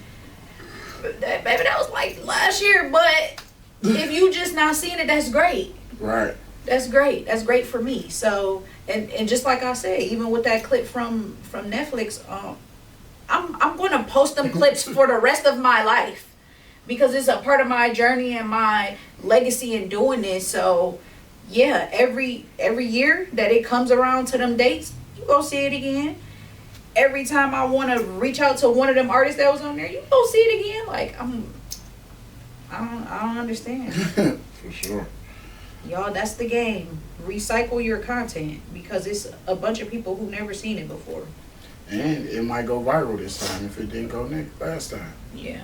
baby, that was like last year. But if you just not seeing it, that's great. Right. That's great. That's great for me. So, and just like I said, even with that clip from Netflix, I'm going to post them clips for the rest of my life, because it's a part of my journey and my legacy in doing this. So, yeah, every year that it comes around to them dates, you go see it again. Every time I want to reach out to one of them artists that was on there, you go see it again. Like, I don't understand. For sure. Y'all, that's the game. Recycle your content, because it's a bunch of people who've never seen it before. And it might go viral this time if it didn't go last time. Yeah.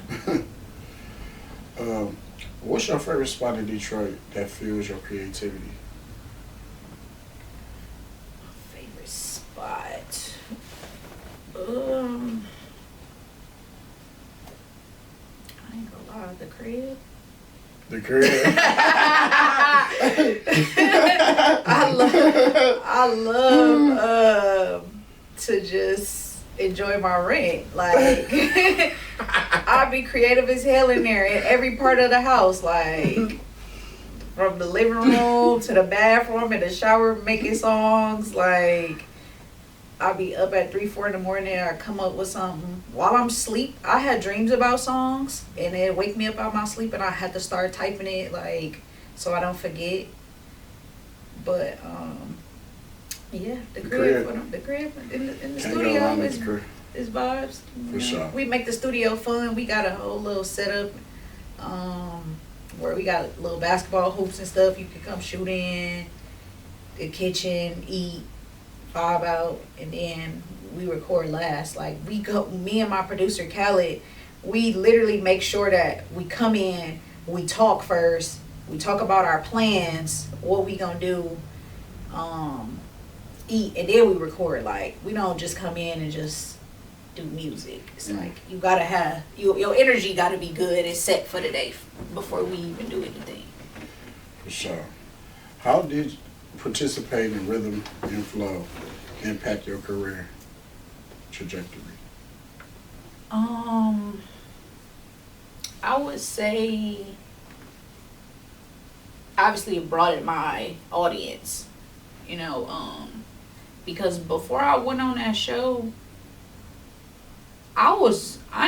What's your favorite spot in Detroit that fuels your creativity? Favorite spot. I ain't gonna lie, the crib. The crib. I love to just enjoy my rent. Like I'll be creative as hell in there in every part of the house, like from the living room to the bathroom and the shower, making songs. Like I'll be up at 3-4 in the morning. I come up with something while I'm asleep. I had dreams about songs, and it wake me up out of my sleep, and I had to start typing it, like, so I don't forget. But yeah, the crib in the studio is vibes. For sure. We make the studio fun. We got a whole little setup, where we got little basketball hoops and stuff you can come shoot in. The kitchen, eat, vibe out, and then we record last. Like me and my producer Khaled, we literally make sure that we come in, we talk first, we talk about our plans, what we gonna do, eat, and then we record. Like we don't just come in and just do music. It's like you gotta have your energy gotta be good and set for the day before we even do anything. For sure. How did participating in Rhythm and Flow impact your career trajectory? I would say obviously it broadened my audience, because before I went on that show, I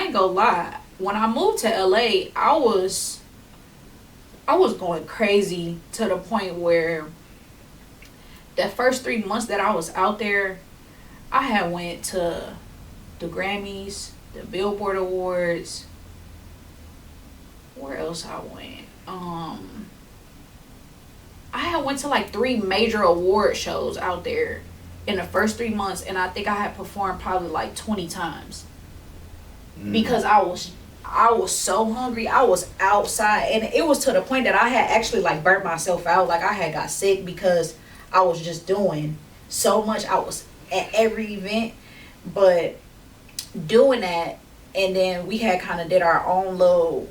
ain't gonna lie, when I moved to LA, I was going crazy to the point where the first 3 months that I was out there, I had went to the Grammys, the Billboard Awards. Where else I went? I had went to like 3 major award shows out there in the first 3 months, and I think I had performed probably like 20 times. Because I was so hungry. I was outside, and it was to the point that I had actually like burnt myself out. Like I had got sick because I was just doing so much. I was at every event, but doing that, and then we had kind of did our own little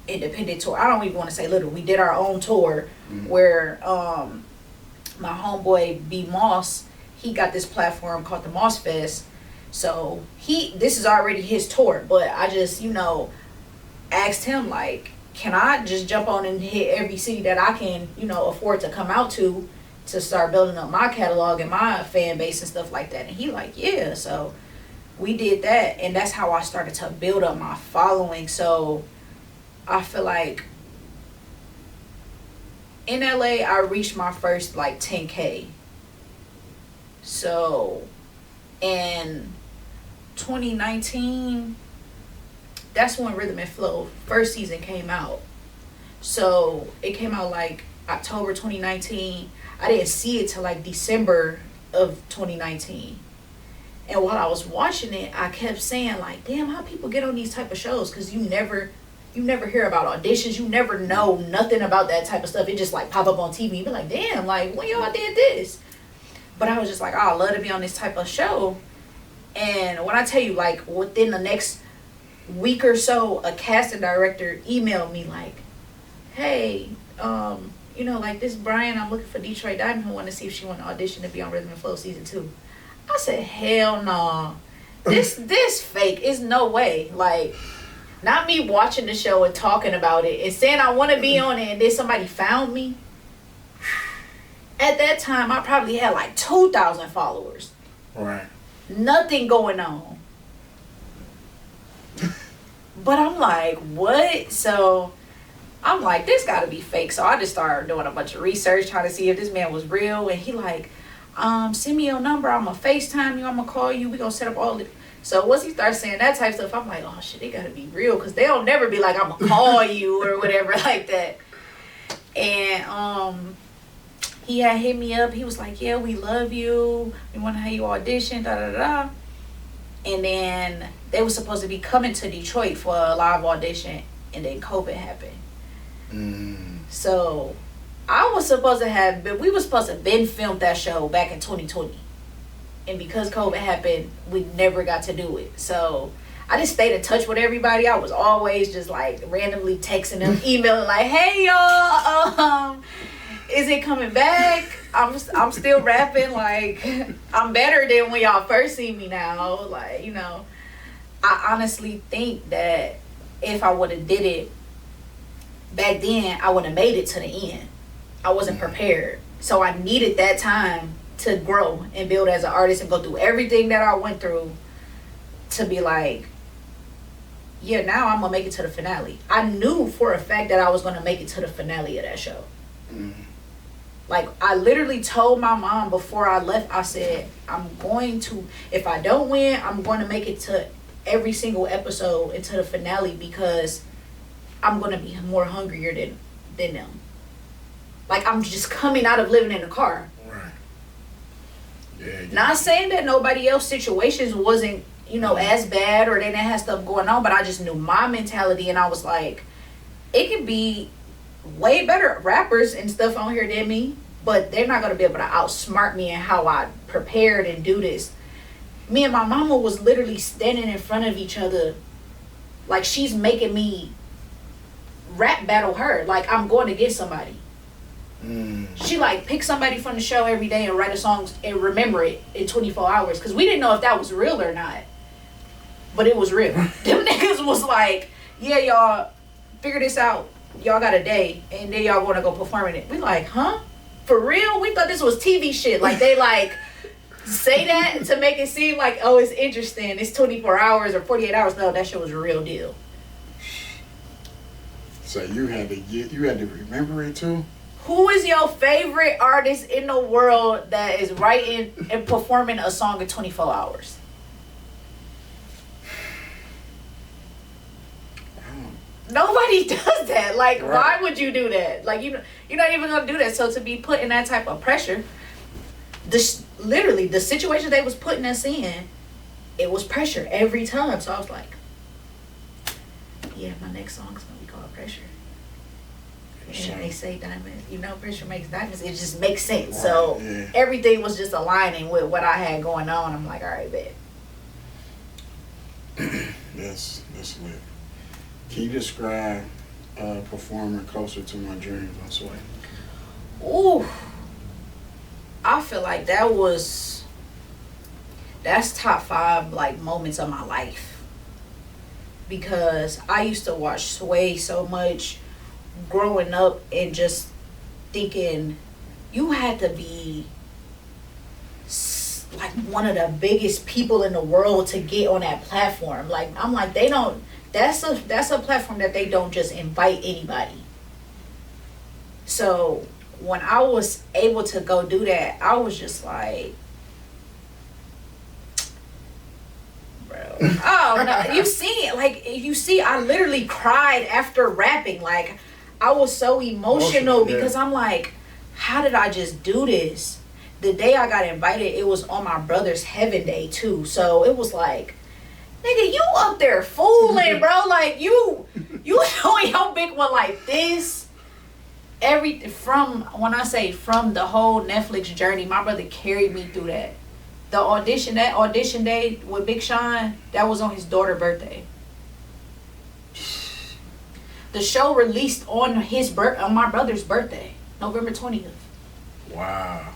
independent tour. I don't even want to say little. We did our own tour where my homeboy B Moss, he got this platform called the Moss Fest. So this is already his tour, but I just, asked him like, can I just jump on and hit every city that I can, afford to come out to start building up my catalog and my fan base and stuff like that. And he like, yeah. So we did that, and that's how I started to build up my following. So I feel like in LA, I reached my first like 10K. So in 2019, that's when Rhythm and Flow first season came out. So it came out like October 2019. I didn't see it till like December of 2019. And while I was watching it, I kept saying like, damn, how people get on these type of shows? Because you never hear about auditions. You never know nothing about that type of stuff. It just like pop up on TV. You be like, damn, like when y'all did this? But I was just like, oh, I love to be on this type of show. And when I tell you, like within the next week or so, a casting director emailed me like, hey, like this Brian, I'm looking for Detroit Diamond, who want to see if she want to audition to be on Rhythm and Flow season 2. I said, hell no. This fake. Is no way. Like, not me watching the show and talking about it and saying I want to be on it, and then somebody found me. At that time, I probably had like 2,000 followers. Right. Nothing going on. But I'm like, what? So I'm like, this gotta be fake. So I just started doing a bunch of research, trying to see if this man was real. And he like, send me your number. I'm gonna FaceTime you. I'm gonna call you. We gonna set up all the. So once he starts saying that type of stuff, I'm like, oh shit, they gotta be real, because they'll never be like, I'm gonna call you or whatever like that. And he had hit me up. He was like, yeah, we love you. We want to have you audition, da da da. And then they were supposed to be coming to Detroit for a live audition, and then COVID happened. So I was supposed to have been, we were supposed to have been filmed that show back in 2020. And because COVID happened, we never got to do it. So I just stayed in touch with everybody. I was always just like randomly texting them, emailing like, hey y'all, is it coming back? I'm still rapping. Like, I'm better than when y'all first see me now. Like, you know, I honestly think that if I would have did it back then, I would have made it to the end. I wasn't prepared. So I needed that time to grow and build as an artist and go through everything that I went through to be like, yeah, now I'm gonna make it to the finale. I knew for a fact that I was gonna make it to the finale of that show. Like, I literally told my mom before I left, I said, I'm going to, if I don't win, I'm going to make it to every single episode into the finale because I'm going to be more hungrier than them. Like, I'm just coming out of living in a car. Right. Yeah. Not saying that nobody else's situations wasn't, you know, as bad or they didn't have stuff going on, but I just knew my mentality and I was like, it could be way better rappers and stuff on here than me, but they're not going to be able to outsmart me in how I prepared and do this. Me and my mama was literally standing in front of each other like she's making me rap battle her. Like, I'm going to get somebody. She like pick somebody from the show every day and write a song and remember it in 24 hours because we didn't know if that was real or not, but it was real. Them niggas was like, yeah, y'all figure this out, y'all got a day and then y'all gonna go perform in it. We like, huh? For real? We thought this was TV shit. Like, they like say that to make it seem like, oh, it's interesting, it's 24 hours or 48 hours. No, that shit was a real deal. So you had to remember it too? Who is your favorite artist in the world that is writing and performing a song in 24 hours? Nobody does that. Like, right. Why would you do that? Like, you're not even gonna do that. So to be put in that type of pressure, literally the situation they was putting us in, it was pressure every time. So I was like, yeah, my next song's gonna be called Pressure. And they say diamond, pressure makes diamonds. It just makes sense. Right, so yeah. Everything was just aligning with what I had going on. I'm like, all right, bet. That's lit. Can you describe a performer closer to my dreams on Sway? Ooh, I feel like that's top 5 like moments of my life, because I used to watch Sway so much growing up and just thinking you had to be like one of the biggest people in the world to get on that platform. Like, I'm like, they don't, that's a platform that they don't just invite anybody. So when I was able to go do that, I was just like, bro, oh no, you see, I literally cried after rapping. Like, I was so emotional because I'm like, how did I just do this? The day I got invited, it was on my brother's heaven day too. So it was like, nigga, you up there fooling, bro. Like, you showing your big one like this. From the whole Netflix journey, my brother carried me through that. That audition day with Big Sean, that was on his daughter's birthday. The show released on my brother's birthday, November 20th. Wow.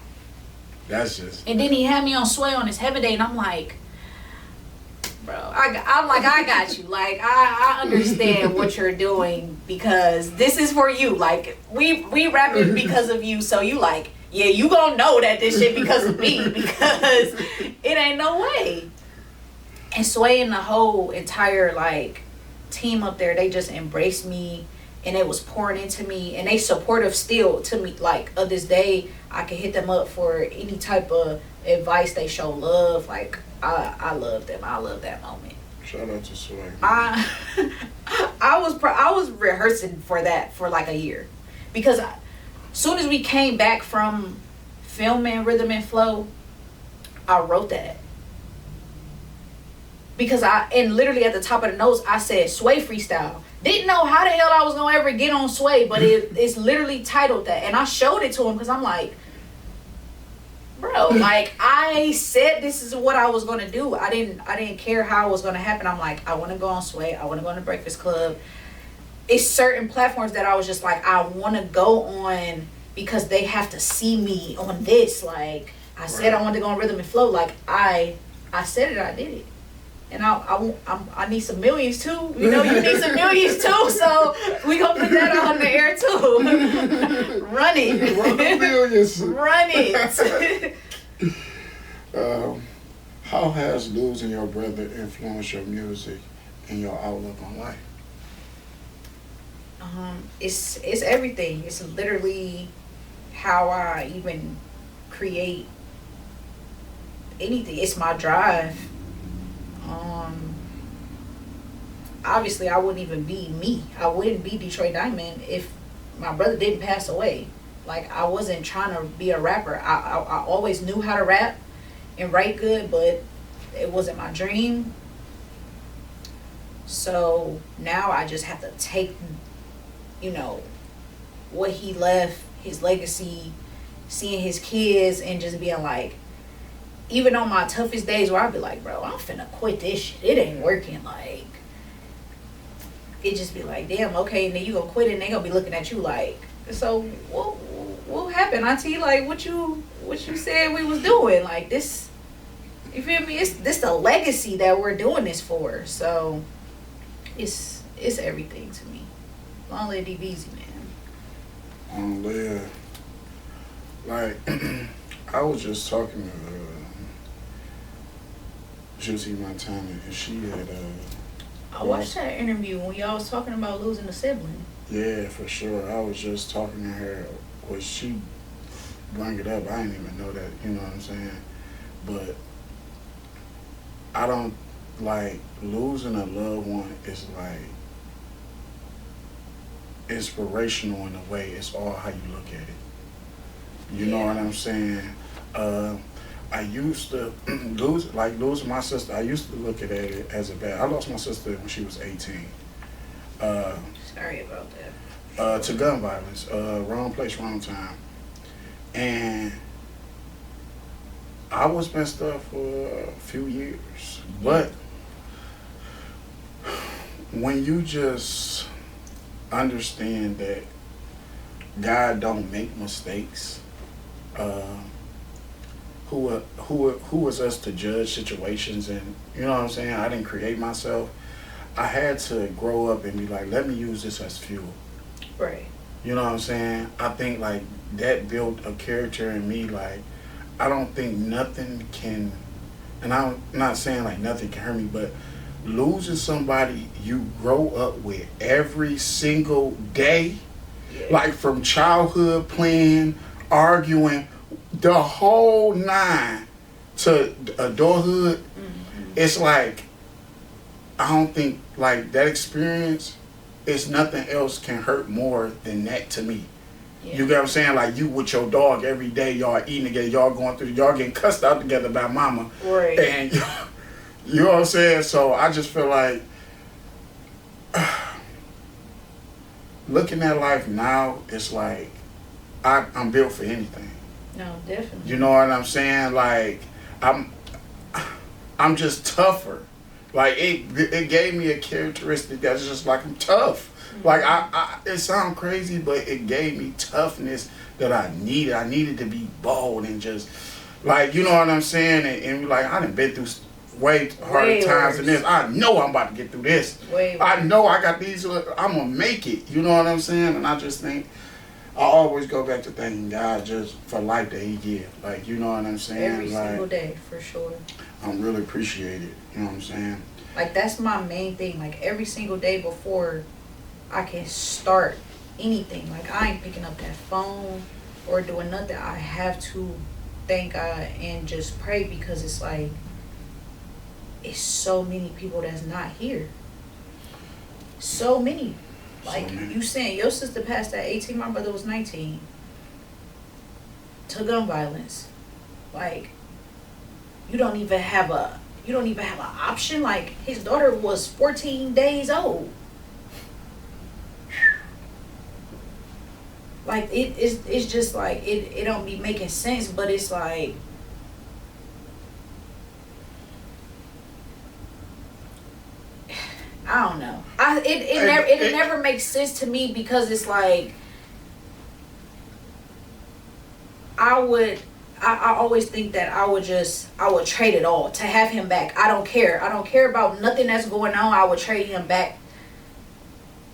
That's just... And then he had me on Sway on his heaven day, and I'm like, bro, I'm like, I got you. Like, I understand what you're doing because this is for you. Like, we rapping because of you, so you like, yeah, you gonna know that this shit because of me, because it ain't no way. And Sway and the whole entire like team up there, they just embraced me and it was pouring into me, and they supportive still to me. Like, of this day, I can hit them up for any type of advice. They show love. Like, I love them. I love that moment. Shout out to Sway. I was rehearsing for that for like a year, because soon as we came back from filming Rhythm and Flow, I wrote that. because and literally at the top of the notes I said Sway freestyle. Didn't know how the hell I was gonna ever get on Sway, but it's literally titled that, and I showed it to him because I'm like, bro, like I said this is what I was gonna do. I didn't care how it was gonna happen. I'm like, I want to go on Sway. I want to go on the Breakfast Club. It's certain platforms that I was just like, I want to go on because they have to see me on this. Like I said, I wanted to go on Rhythm and Flow. Like I said it, I did it. And I need some millions too. You know, you need some millions too. So we gonna put that on the air too. Run it. Run the millions. Run it. How has losing your brother influenced your music and your outlook on life? It's everything. It's literally how I even create anything. It's my drive. Obviously I wouldn't even be me. I wouldn't be Detroit Diamond if my brother didn't pass away. Like I wasn't trying to be a rapper. I always knew how to rap and write good, but it wasn't my dream. So now I just have to take, you know, what he left, his legacy, seeing his kids, and just being like, even on my toughest days where I'd be like, bro, I'm finna quit this shit. It ain't working. Like, it just be like, damn, okay, and then you gonna quit it and they gonna be looking at you like, so what happened, auntie? Like, what you said we was doing? Like, this, you feel me? It's this the legacy that we're doing this for. So it's everything to me. Long live DBZ, man. Long live. Like, I was just talking to Juicy Montana, and she had I watched that interview when y'all was talking about losing a sibling. Yeah, for sure. I was just talking to her. Was she bring it up? I didn't even know that. You know what I'm saying? But I don't like losing a loved one is like inspirational in a way. It's all how you look at it. You know what I'm saying? I used to losing my sister. I used to look at it as a bad. I lost my sister when she was 18. Sorry about that. To gun violence. Wrong place, wrong time. And I was messed up for a few years. But when you just understand that God don't make mistakes, who was us to judge situations? And you know what I'm saying, I didn't create myself. I had to grow up and be like, let me use this as fuel. Right. You know what I'm saying? I think like that built a character in me. Like, I don't think nothing can, and I'm not saying like nothing can hurt me, but losing somebody you grow up with every single day, like from childhood, playing, arguing, the whole 9 to adulthood, it's like, I don't think like that experience is nothing else can hurt more than that to me. Yeah. You get what I'm saying? Like you with your dog every day, y'all eating together, y'all getting cussed out together by mama. Right. And you know what I'm saying? So I just feel like looking at life now, it's like I'm built for anything. No, definitely. You know what I'm saying? Like I'm just tougher. Like it gave me a characteristic that's just like I'm tough. Mm-hmm. Like I it sounds crazy, but it gave me toughness that I needed. I needed to be bold and just like, you know what I'm saying? And like I done been through way harder times than this. I know I'm about to get through this. I know I got these. I'm gonna make it. You know what I'm saying? And I just think I always go back to thanking God just for life that He give. Like, you know what I'm saying? Every single day, for sure. I'm really appreciate it. You know what I'm saying? Like, that's my main thing. Like, every single day before I can start anything, like, I ain't picking up that phone or doing nothing. I have to thank God and just pray, because it's like, it's so many people that's not here. So many. Like, you saying your sister passed at 18, my brother was 19. To gun violence. Like, you don't even have you don't even have an option. Like, his daughter was 14 days old. Like, it's just like, it don't be making sense, but it's like, I don't know. It never makes sense to me, because it's like, I always think that I would trade it all to have him back. I don't care about nothing that's going on. I would trade him back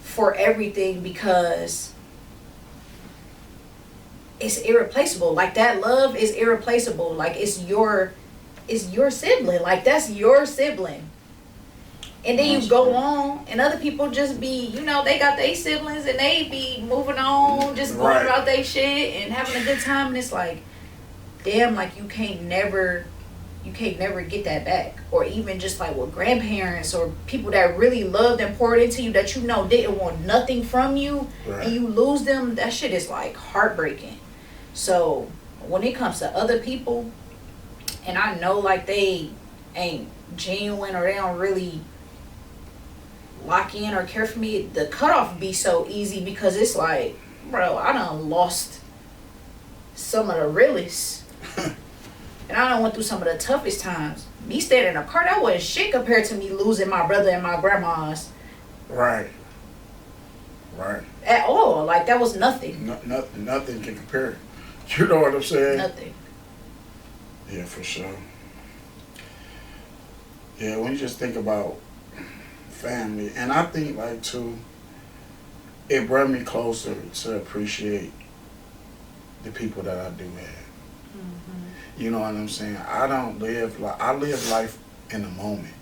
for everything, because it's irreplaceable. Like, that love is irreplaceable. Like, it's your sibling. Like, that's your sibling. And then you go on, and other people just be, you know, they got their siblings and they be moving on, just going about their shit and having a good time. And it's like, damn, like, you can't never get that back. Or even just like with grandparents or people that really loved and poured into you, that you know didn't want nothing from you, and you lose them, that shit is like heartbreaking. So when it comes to other people, and I know like they ain't genuine or they don't really lock in or care for me, the cutoff be so easy, because it's like, bro, I done lost some of the realest. And I done went through some of the toughest times. Me staying in a car, that wasn't shit compared to me losing my brother and my grandma's. Right. At all. Like, that was nothing. Nothing can compare. You know what I'm saying? Nothing. Yeah, for sure. Yeah, when you just think about family, and I think like too, it brought me closer to appreciate the people that I do have. Mm-hmm. You know what I'm saying? I live life in the moment.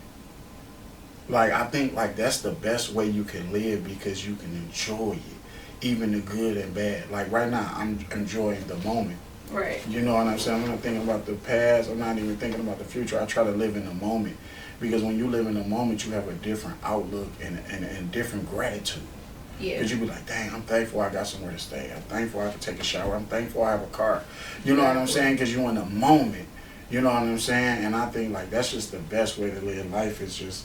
Like, I think like that's the best way you can live, because you can enjoy it, even the good and bad. Like right now, I'm enjoying the moment. Right. You know what I'm saying? I'm not thinking about the past. I'm not even thinking about the future. I try to live in the moment. Because when you live in the moment, you have a different outlook and different gratitude. Yeah. Because you be like, dang, I'm thankful I got somewhere to stay. I'm thankful I can take a shower. I'm thankful I have a car. You know what I'm saying? Because you're in the moment. You know what I'm saying? And I think like that's just the best way to live life, is just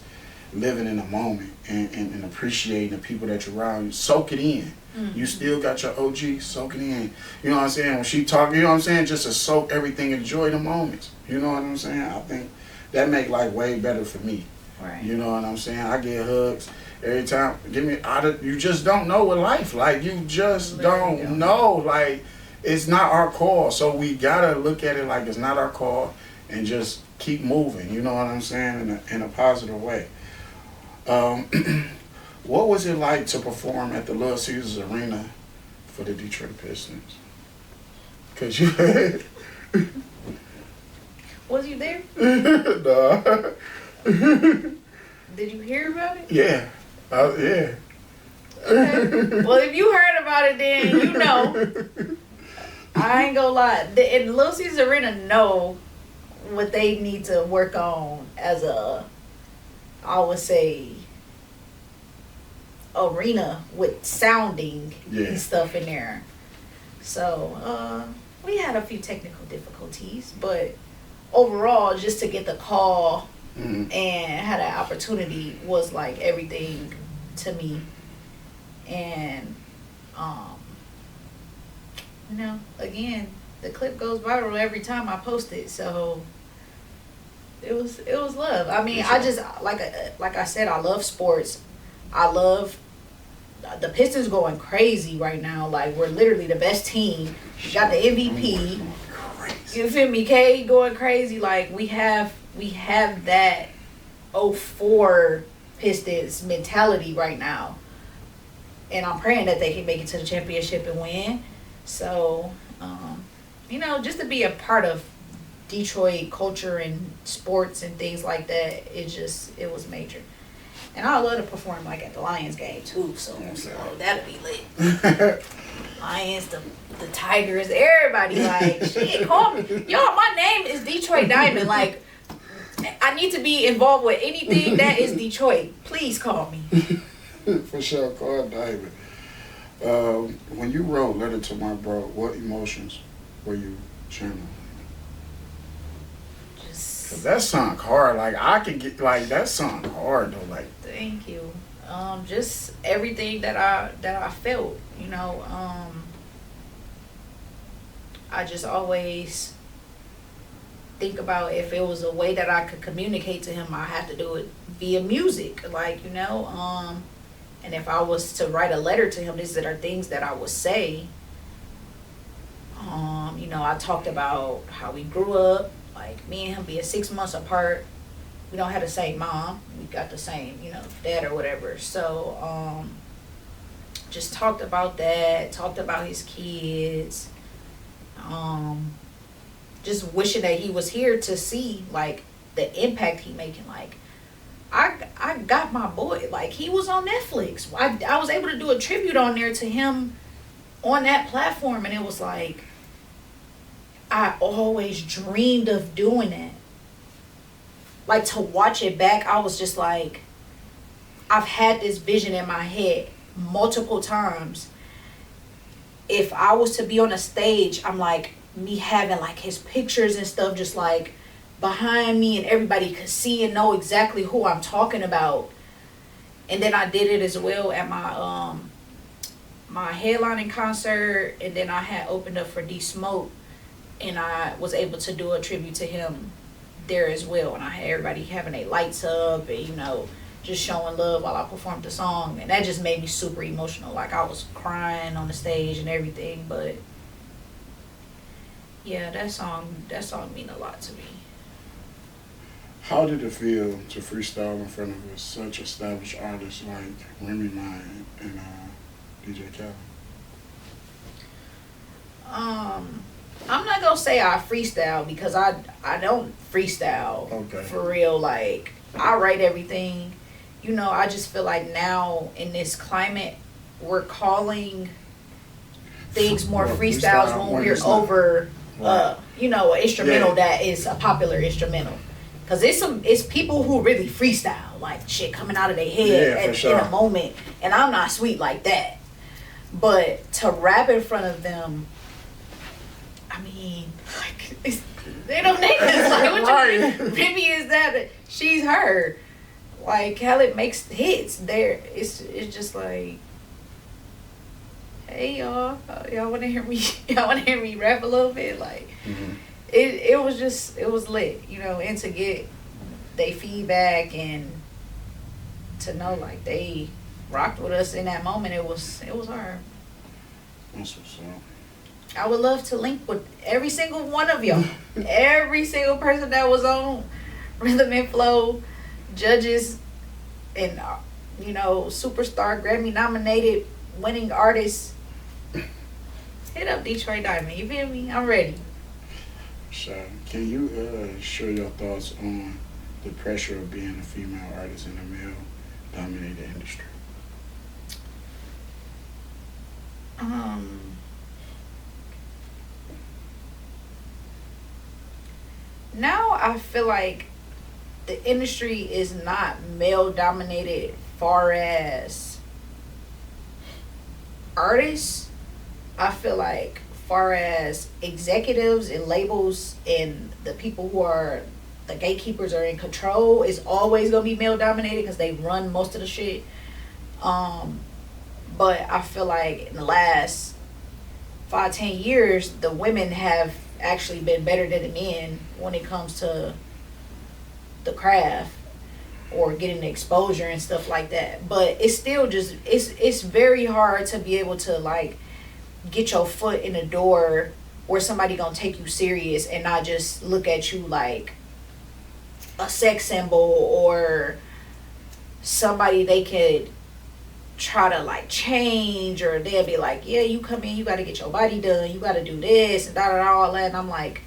living in the moment and appreciating the people that you're around. You soak it in. Mm-hmm. You still got your OG, soak it in. You know what I'm saying? When she talk, you know what I'm saying? Just to soak everything, enjoy the moments. You know what I'm saying? I think that make life way better for me. Right. You know what I'm saying? I get hugs every time. You just don't know what life like. You just don't know. Like, it's not our call. So we gotta look at it like it's not our call and just keep moving. You know what I'm saying? In a positive way. What was it like to perform at the Little Caesars Arena for the Detroit Pistons? Cause you was you there? No. Did you hear about it? Yeah. Yeah. Okay. Well, if you heard about it, then you know. I ain't gonna lie. The Little Caesars Arena know what they need to work on as I would say, arena with sounding and stuff in there. So, we had a few technical difficulties, but overall, just to get the call and have that opportunity was like everything to me. And you know, again, the clip goes viral every time I post it, so it was love. I mean, I just like I said, I love sports. I love the Pistons going crazy right now. Like, we're literally the best team. Got the MVP. You feel me? K going crazy. Like, we have that 04 Pistons mentality right now. And I'm praying that they can make it to the championship and win. So, you know, just to be a part of Detroit culture and sports and things like that, it was major. And I love to perform like at the Lions game too, so that'll be lit. Lions, the Tigers, everybody like, shit, call me. Yo, my name is Detroit Diamond. Like, I need to be involved with anything that is Detroit. Please call me. For sure, call Diamond. When you wrote Letter to My Bro, what emotions were you channeling? Just Cause that song hard. Like I could get like that song hard though. Like thank you. Just everything that I felt, you know. I just always think about if it was a way that I could communicate to him, I have to do it via music, like, you know. And if I was to write a letter to him, these are things that I would say. You know, I talked about how we grew up, like me and him being 6 months apart. We don't have the same mom. We got the same, you know, dad or whatever. So, just talked about that, talked about his kids. Just wishing that he was here to see, like, the impact he making. Like, I got my boy. Like, he was on Netflix. I was able to do a tribute on there to him on that platform. And it was like, I always dreamed of doing that. Like, to watch it back, I was just like, I've had this vision in my head multiple times. If I was to be on a stage, I'm like, me having like his pictures and stuff just like behind me, and everybody could see and know exactly who I'm talking about. And then I did it as well at my my headlining concert, and then I had opened up for D Smoke, and I was able to do a tribute to him there as well. And I had everybody having their lights up and, you know, just showing love while I performed the song. And that just made me super emotional. Like, I was crying on the stage and everything. But yeah, that song mean a lot to me. how did it feel to freestyle in front of such established artists like Remy Ma and DJ Khaled? I'm not gonna say I freestyle, because I don't freestyle. Okay. For real. Like, I write everything. You know, I just feel like now in this climate, we're calling things more freestyles when we're over, right. you know, an instrumental Yeah. that is a popular instrumental. Cause it's people who really freestyle, like shit coming out of their head in a moment, and I'm not sweet like that. But to rap in front of them, I mean, like, they don't name this. Like, what Right. you mean? Remy is that? She's her. Like, Khaled makes hits there. It's just like, hey y'all want to hear me? Y'all want to hear me rap a little bit? Like, it was lit, you know. And to get they feedback and to know like they rocked with us in that moment, it was hard. That's what's up. I would love to link with every single one of y'all. Every single person that was on Rhythm and Flow, judges, and, you know, superstar, Grammy nominated, winning artists. Hit up Detroit Diamond. You feel me? I'm ready. Sure. Can you share your thoughts on the pressure of being a female artist in a male-dominated industry? Now I feel like the industry is not male dominated far as artists. I feel like far as executives and labels and the people who are the gatekeepers are in control, is always gonna be male dominated because they run most of the shit. But I feel like in the last 5-10 years, the women have actually been better than the men when it comes to the craft or getting the exposure and stuff like that. But it's still just it's very hard to be able to like get your foot in the door where somebody gonna take you serious and not just look at you like a sex symbol or somebody they could try to like change, or they'll be like, yeah, you come in, you got to get your body done, you got to do this and all that. And I'm like,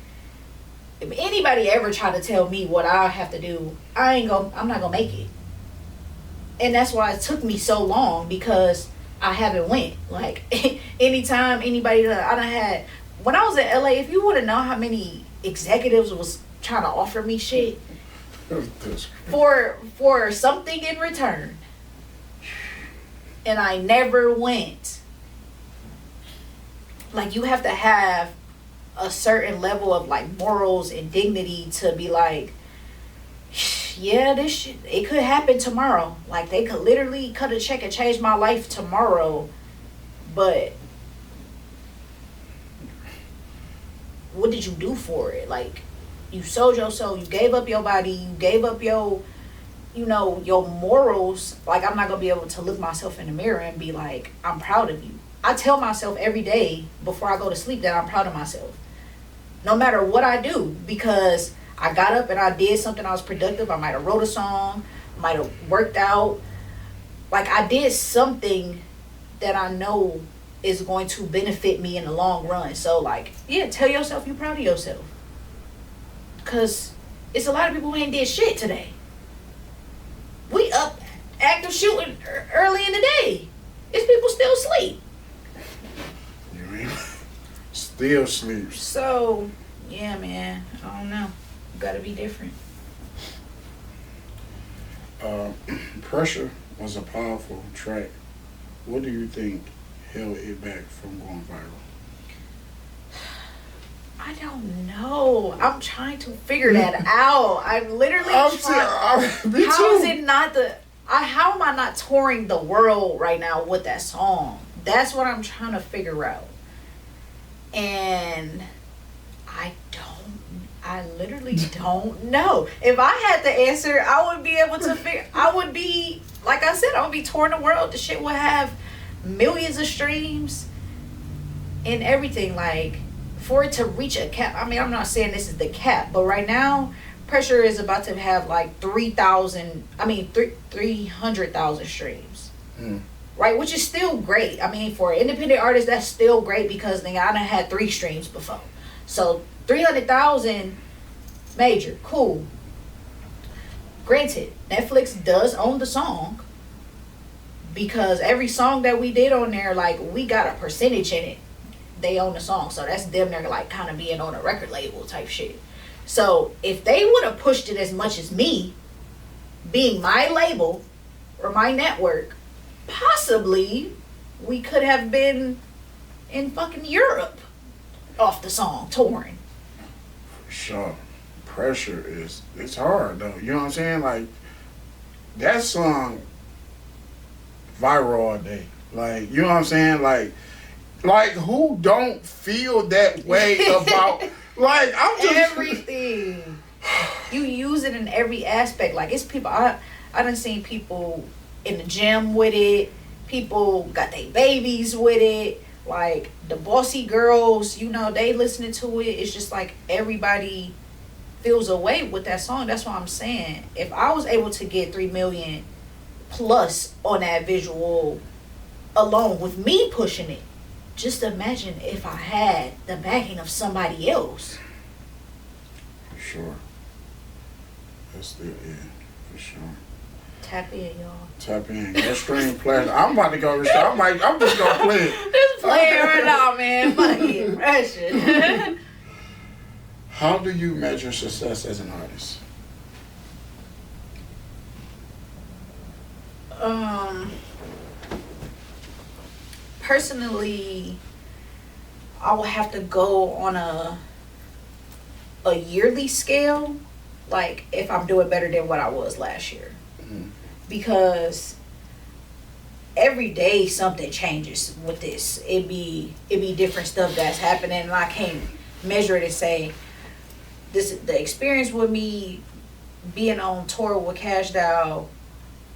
if anybody ever try to tell me what I have to do, I'm not gonna make it. And that's why it took me so long, because I haven't went. Like, anytime anybody that I done had, when I was in LA, if you want to know how many executives was trying to offer me shit for something in return, and I never went. Like, you have to have a certain level of like morals and dignity to be like, yeah, this shit, it could happen tomorrow. Like, they could literally cut a check and change my life tomorrow. But what did you do for it? Like, you sold your soul, you gave up your body, you gave up your, your morals. Like, I'm not gonna be able to look myself in the mirror and be like, I'm proud of you. I tell myself every day before I go to sleep that I'm proud of myself, no matter what I do, because I got up and I did something. I was productive. I might have wrote a song, might have worked out. Like, I did something that I know is going to benefit me in the long run. So, like, yeah, tell yourself you're proud of yourself. Because it's a lot of people who ain't did shit today. We up active shooting early in the day. It's people still asleep. You mean? Still sleeps. So, yeah, man. I don't know. Gotta be different. Pressure was a powerful track. What do you think held it back from going viral? I don't know. I'm trying to figure that out. I'm literally trying. How is it not how am I not touring the world right now with that song? That's what I'm trying to figure out. And I literally don't know. If I had the answer, I would be able to figure. I would be, like I said, I would be touring the world. The shit would have millions of streams and everything. Like, for it to reach a cap, I mean, I'm not saying this is the cap, but right now, Pressure is about to have like 300,000 streams. Right? Which is still great. I mean, for an independent artist, that's still great because I done had 3 streams before. So 300,000, major, cool. Granted, Netflix does own the song because every song that we did on there, like, we got a percentage in it. They own the song, so that's them. They're like kind of being on a record label type shit. So if they would have pushed it as much as me, being my label or my network, possibly we could have been in fucking Europe off the song touring. Sure. Pressure it's hard though. You know what I'm saying? Like, that song viral all day. Like, you know what I'm saying? Like who don't feel that way about, like, I'm just everything. You use it in every aspect. Like, it's people, I done seen people in the gym with it. People got their babies with it. Like, the bossy girls, they listening to it. It's just like everybody feels a way with that song. That's what I'm saying. If I was able to get 3 million plus on that visual alone with me pushing it, just imagine if I had the backing of somebody else. For sure. That's still, yeah, for sure. Tap in, y'all. Tap in. Go stream Pressure. I'm about to go. I'm just gonna play it. Just play it right now, man. Fucking Pressure. How do you measure success as an artist? Personally, I would have to go on a yearly scale, like if I'm doing better than what I was last year. Because every day something changes with this. It be different stuff that's happening, and I can't measure it and say the experience with me being on tour with Cash Doll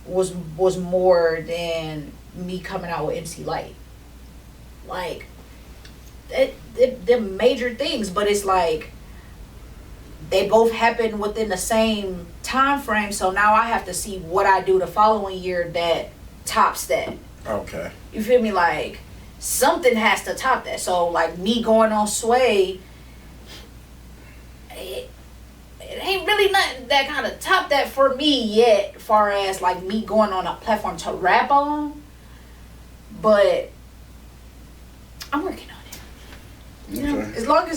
was more than me coming out with MC Lyte. Like, they're major things, but it's like they both happen within the same time frame. So now I have to see what I do the following year that tops that. Okay. You feel me? Like, something has to top that. So, like, me going on Sway, it ain't really nothing that kind of top that for me yet, far as like me going on a platform to rap on. But I'm working on it. You know, as long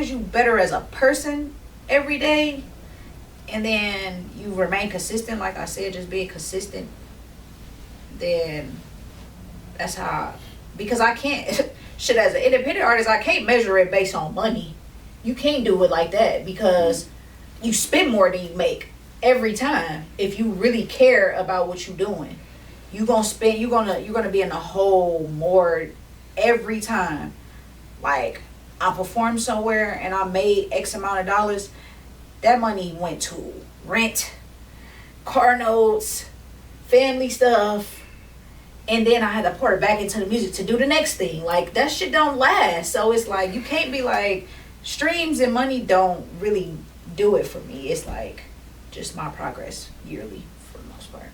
as you better as a person every day, and then you remain consistent, like I said, just being consistent, then that's how. Because I can't shit as an independent artist, I can't measure it based on money. You can't do it like that because you spend more than you make. every time. If you really care about what you're doing, you're gonna be in the hole more every time. Like, I performed somewhere and I made X amount of dollars. That money went to rent, car notes, family stuff, and then I had to pour it back into the music to do the next thing. Like, that shit don't last. So it's like, you can't be like, streams and money don't really do it for me. It's like just my progress yearly for the most part.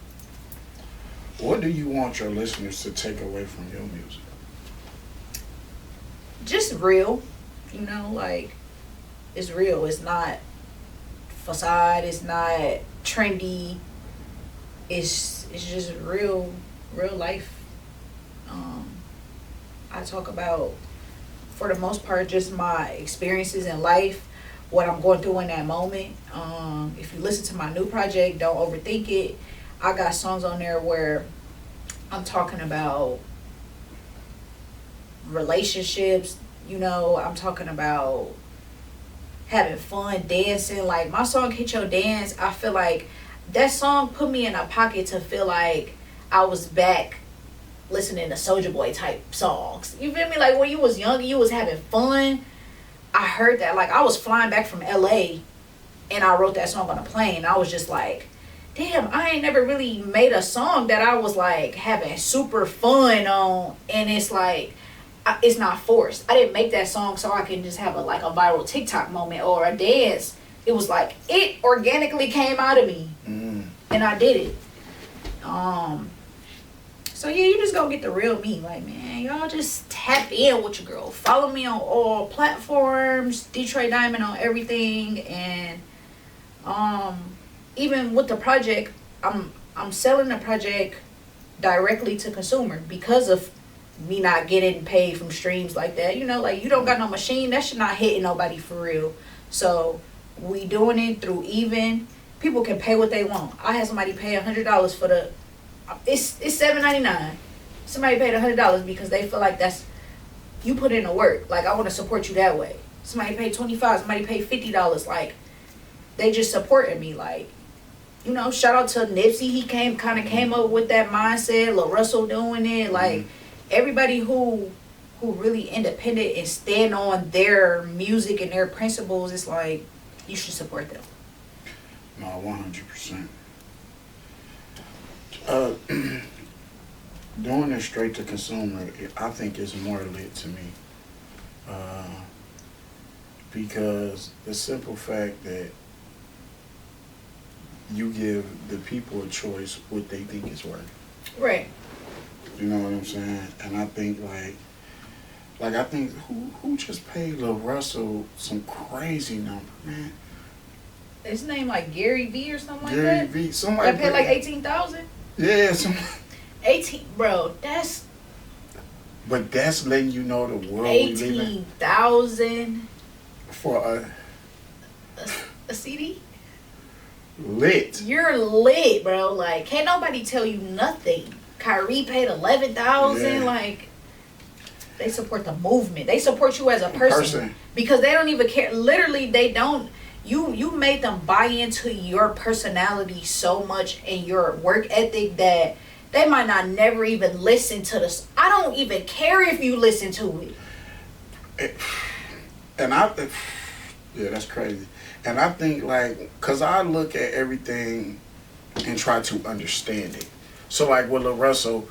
What do you want your listeners to take away from your music? Just real, like, it's real. It's not facade. It's not trendy. It's just real life. I talk about, for the most part, just my experiences in life, what I'm going through in that moment. If you listen to my new project, don't overthink it. I got songs on there where I'm talking about relationships, I'm talking about having fun, dancing. Like, my song Hit Your Dance, I feel like that song put me in a pocket to feel like I was back listening to Soulja Boy type songs. You feel me? Like, when you was young and you was having fun, I heard that. Like, I was flying back from LA and I wrote that song on a plane. I was just like, damn, I ain't never really made a song that I was like having super fun on, and it's like, it's not forced. I didn't make that song so I can just have a viral TikTok moment or a dance. It was like, it organically came out of me, and I did it. So yeah, you just gonna get the real me. Like, man, y'all just tap in with your girl. Follow me on all platforms, Detroit Diamond on everything, and even with the project, I'm selling the project directly to consumer because of me not getting paid from streams like that. Like, you don't got no machine, that shit not hitting nobody for real. So we doing it through Even. People can pay what they want. I had somebody pay $100 for the. It's $7.99. Somebody paid $100 because they feel like that's, you put in the work. Like, I want to support you that way. Somebody paid $25. Somebody paid $50. Like, they just supporting me. Like, shout out to Nipsey. He came up with that mindset. Lil Russell doing it. Like, everybody who really independent and stand on their music and their principles, it's like, you should support them. No, 100%. Doing it straight to consumer, I think is more lit to me. Because the simple fact that you give the people a choice what they think is worth. Right. You know what I'm saying? And I think I think who just paid Lil Russell some crazy number, man? His name like Gary V or something Gary like that? V. Somebody paid like $18,000? Yeah, 18, bro, that's... But that's letting you know the world we live in. $18,000 for a CD? Lit. You're lit, bro. Like, can't nobody tell you nothing. Kyrie paid $11,000. Yeah. Like, they support the movement. They support you as a person. Because they don't even care. Literally, they don't. You made them buy into your personality so much and your work ethic that they might not never even listen to this. I don't even care if you listen to it. Yeah, that's crazy. And I think, because I look at everything and try to understand it. So, with Lil Russell,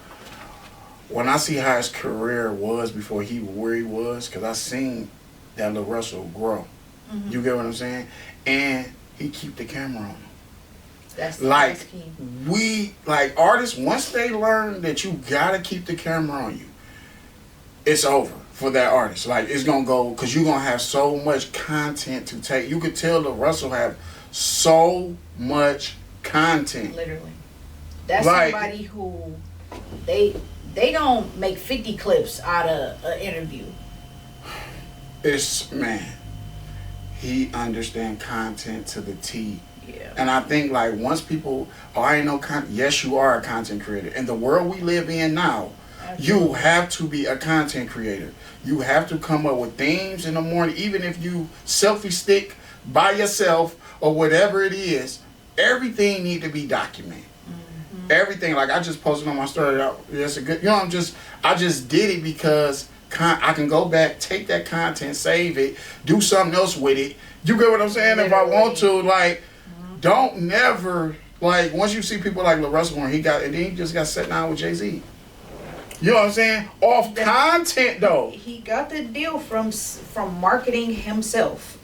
when I see how his career was before where he was, because I seen that Lil Russell grow. Mm-hmm. You get what I'm saying? And he keep the camera on him. That's key. Artists, once they learn that you gotta keep the camera on you, it's over for that artist. It's gonna go, because you're gonna have so much content to take. You could tell Lil Russell have so much content. Literally. That's somebody who they don't make 50 clips out of an interview. He understand content to the T. Yeah. And I think once people, I ain't no content. Yes, you are a content creator. In the world we live in now, you have to be a content creator. You have to come up with themes in the morning, even if you selfie stick by yourself or whatever it is. everything need to be documented. Everything, like I just posted on my story. That's a good, I just did it because I can go back, take that content, save it, do something else with it. You get what I'm saying? Literally. If I want to, like, don't never, like, once you see people like LaRussell Horn, he just got set down with Jay-Z. You know what I'm saying? Off content, though. He got the deal from marketing himself.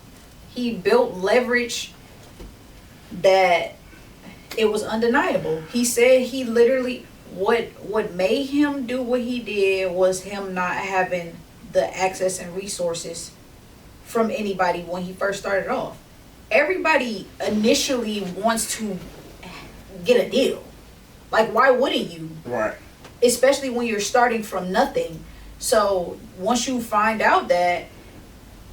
He built leverage that it was undeniable. He said he literally, what made him do what he did was him not having the access and resources from anybody when he first started off. Everybody initially wants to get a deal. Like, why wouldn't you? Right. Especially when you're starting from nothing. So once you find out that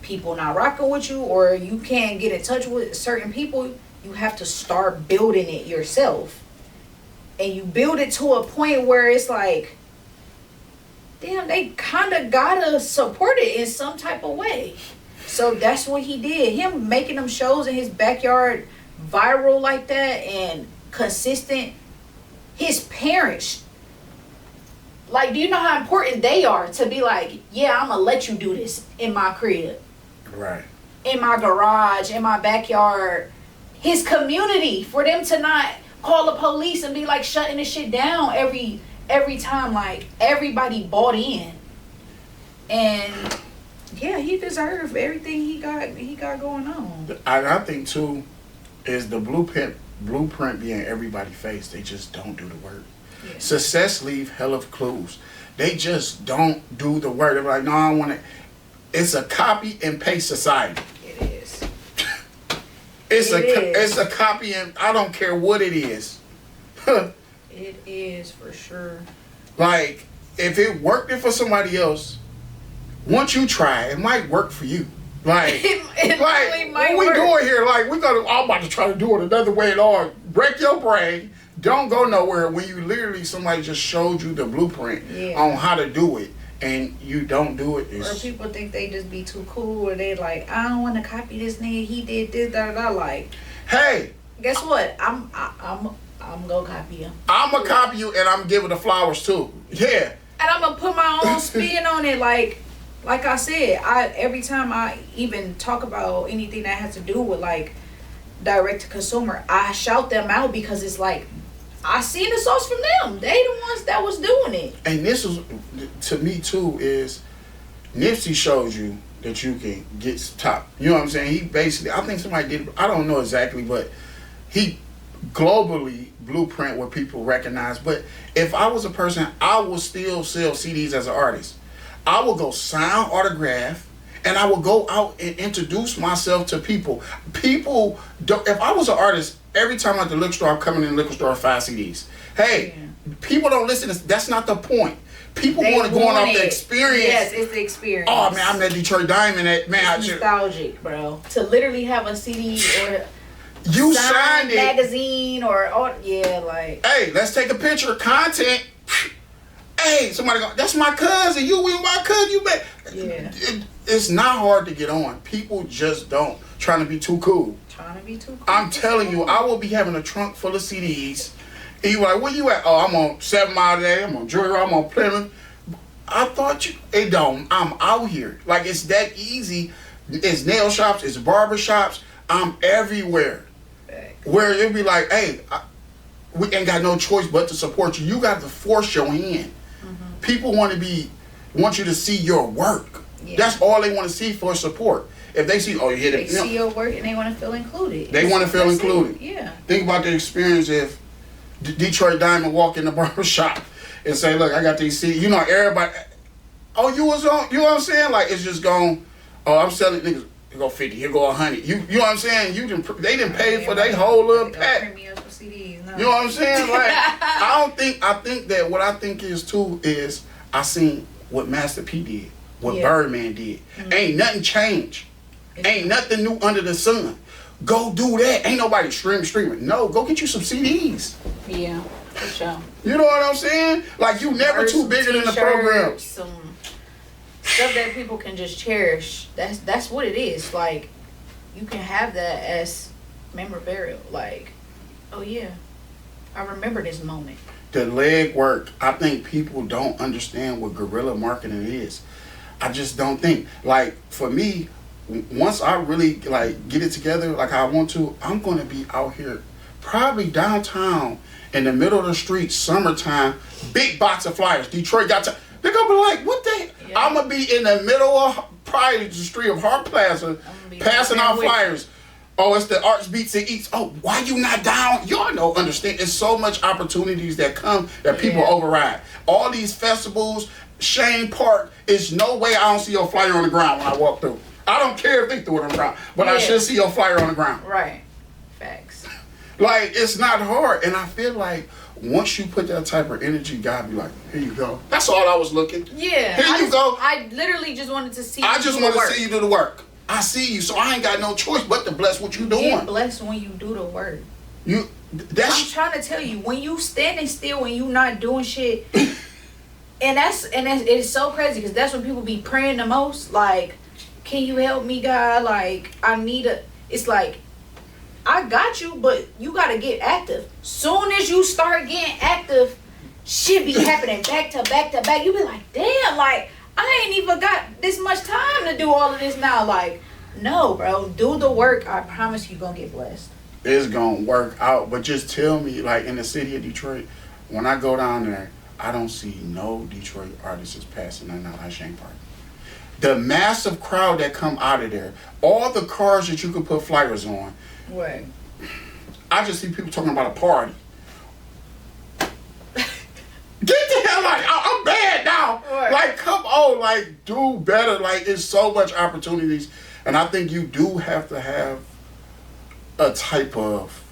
people not rocking with you, or you can't get in touch with certain people, you have to start building it yourself. And you build it to a point where it's like, damn, they kind of gotta support it in some type of way. So that's what he did. Him making them shows in his backyard viral like that and consistent. His parents, like, do you know how important they are to be like, yeah, I'm gonna let you do this in my crib. Right. In my garage, in my backyard. His community, for them to not call the police and be like shutting the shit down every time. Like, everybody bought in. And yeah, he deserved everything he got going on. I think too is the blueprint being everybody's face. They just don't do the work. Yeah. Success leave hell of clues. They just don't do the work. They're like, no, I want it. It's a copy and paste society. It is. It's a copy, and I don't care what it is. It is for sure. Like, if it worked for somebody else, once you try, it might work for you. Like, it like really might what we work. doing here? Like, I'm about to try to do it another way at all. Break your brain. Don't go nowhere when you literally somebody just showed you the blueprint on how to do it, and you don't do it. Or people think they just be too cool, or they like, I don't want to copy this nigga. He did this, da da da. Like, hey, guess what? I'm gonna copy him. I'm gonna copy you, and I'm giving the flowers too. Yeah. And I'm gonna put my own spin on it. Like I said, every time I even talk about anything that has to do with like direct to consumer, I shout them out because it's like, I seen the sauce from them. They the ones that was doing it. And this is, to me too, is Nipsey shows you that you can get top. You know what I'm saying? He basically, I think somebody did, I don't know exactly, but he globally blueprint what people recognize. But if I was a person, I would still sell CDs as an artist. I would go sign autograph, and I would go out and introduce myself to people. People don't, if I was an artist, every time I'm at the liquor store, I'm coming in the liquor store 5 CDs. Hey, people don't listen to, that's not the point. People want to go on off the experience. Yes, it's the experience. Oh man, I'm that Detroit Diamond. It's nostalgic, bro. To literally have a CD or you signed it, magazine or like. Hey, let's take a picture. Content. Hey, somebody go, that's my cousin. You with my cousin. You bet. Yeah. It's not hard to get on. People just don't. Trying to be too cool. I'm telling you, I will be having a trunk full of CDs. And you like, where you at? Oh, I'm on 7 Mile a day. I'm on Drury. I'm on Plymouth. I thought it don't. I'm out here. Like, it's that easy. It's nail shops. It's barber shops. I'm everywhere. Where it'd be like, hey, we ain't got no choice but to support you. You got to force your hand. Mm-hmm. People want you to see your work. Yeah. That's all they want to see for support. If they see, oh, you hit it. They see your work and they want to feel included. They want to feel included. Yeah. Think about the experience if Detroit Diamond walk in the barber shop and say, look, I got these CDs. You know, everybody, oh, you was on, you know what I'm saying? Like, it's just gone, oh, I'm selling niggas, here go 50, here go 100. You know what I'm saying? They didn't pay for their whole little pack. You know what I'm saying? Like, I think that what I think is too is I seen what Master P did, what Birdman did. Mm-hmm. Ain't nothing changed. Ain't nothing new under the sun. Go do that. Ain't nobody streaming. No, go get you some CDs. Yeah, for sure. You know what I'm saying? Like, you never too bigger than the program. Some stuff that people can just cherish. That's what it is. Like, you can have that as memorabilia. Like, Oh yeah, I remember this moment. The leg work. I think people don't understand what guerrilla marketing is. I just don't think. Like for me, once I really like get it together like I want to, I'm gonna be out here, probably downtown in the middle of the street, summertime, big box of flyers. Detroit got to. They're gonna be like, what the? Yeah. I'm gonna be in the middle of probably the street of Hart Plaza, passing out flyers. Oh, it's the Arts Beats and Eats. Oh, why you not down? Y'all don't understand. There's so much opportunities that come that people override. All these festivals, Shane Park, it's no way I don't see your flyer on the ground when I walk through. I don't care if they threw it on the ground, but I should see your flyer on the ground. Right. Facts. Like, it's not hard. And I feel like once you put that type of energy, God be like, here you go. That's all I was looking. Yeah. Here you go. I literally just wanted to see you. I just want to see you do the work. I see you, so I ain't got no choice but to bless what you doing. Get blessed when you do the work. I'm trying to tell you, when you standing still, when you not doing shit, and it's so crazy because that's when people be praying the most. Like, can you help me, God? Like, it's like, I got you, but you gotta get active. Soon as you start getting active, shit be happening back to back to back. You be like, damn, like, I ain't even got this much time to do all of this now. Like, no, bro, do the work. I promise you gonna get blessed. It's gonna work out. But just tell me, like, in the city of Detroit, when I go down there, I don't see no Detroit artists passing nothing out at Shane Park. The massive crowd that come out of there, all the cars that you could put flyers on. Right. I just see people talking about a party. Get the hell out! I'm bad now. Right. Like, come on, like, do better. Like, it's so much opportunities, and I think you do have to have a type of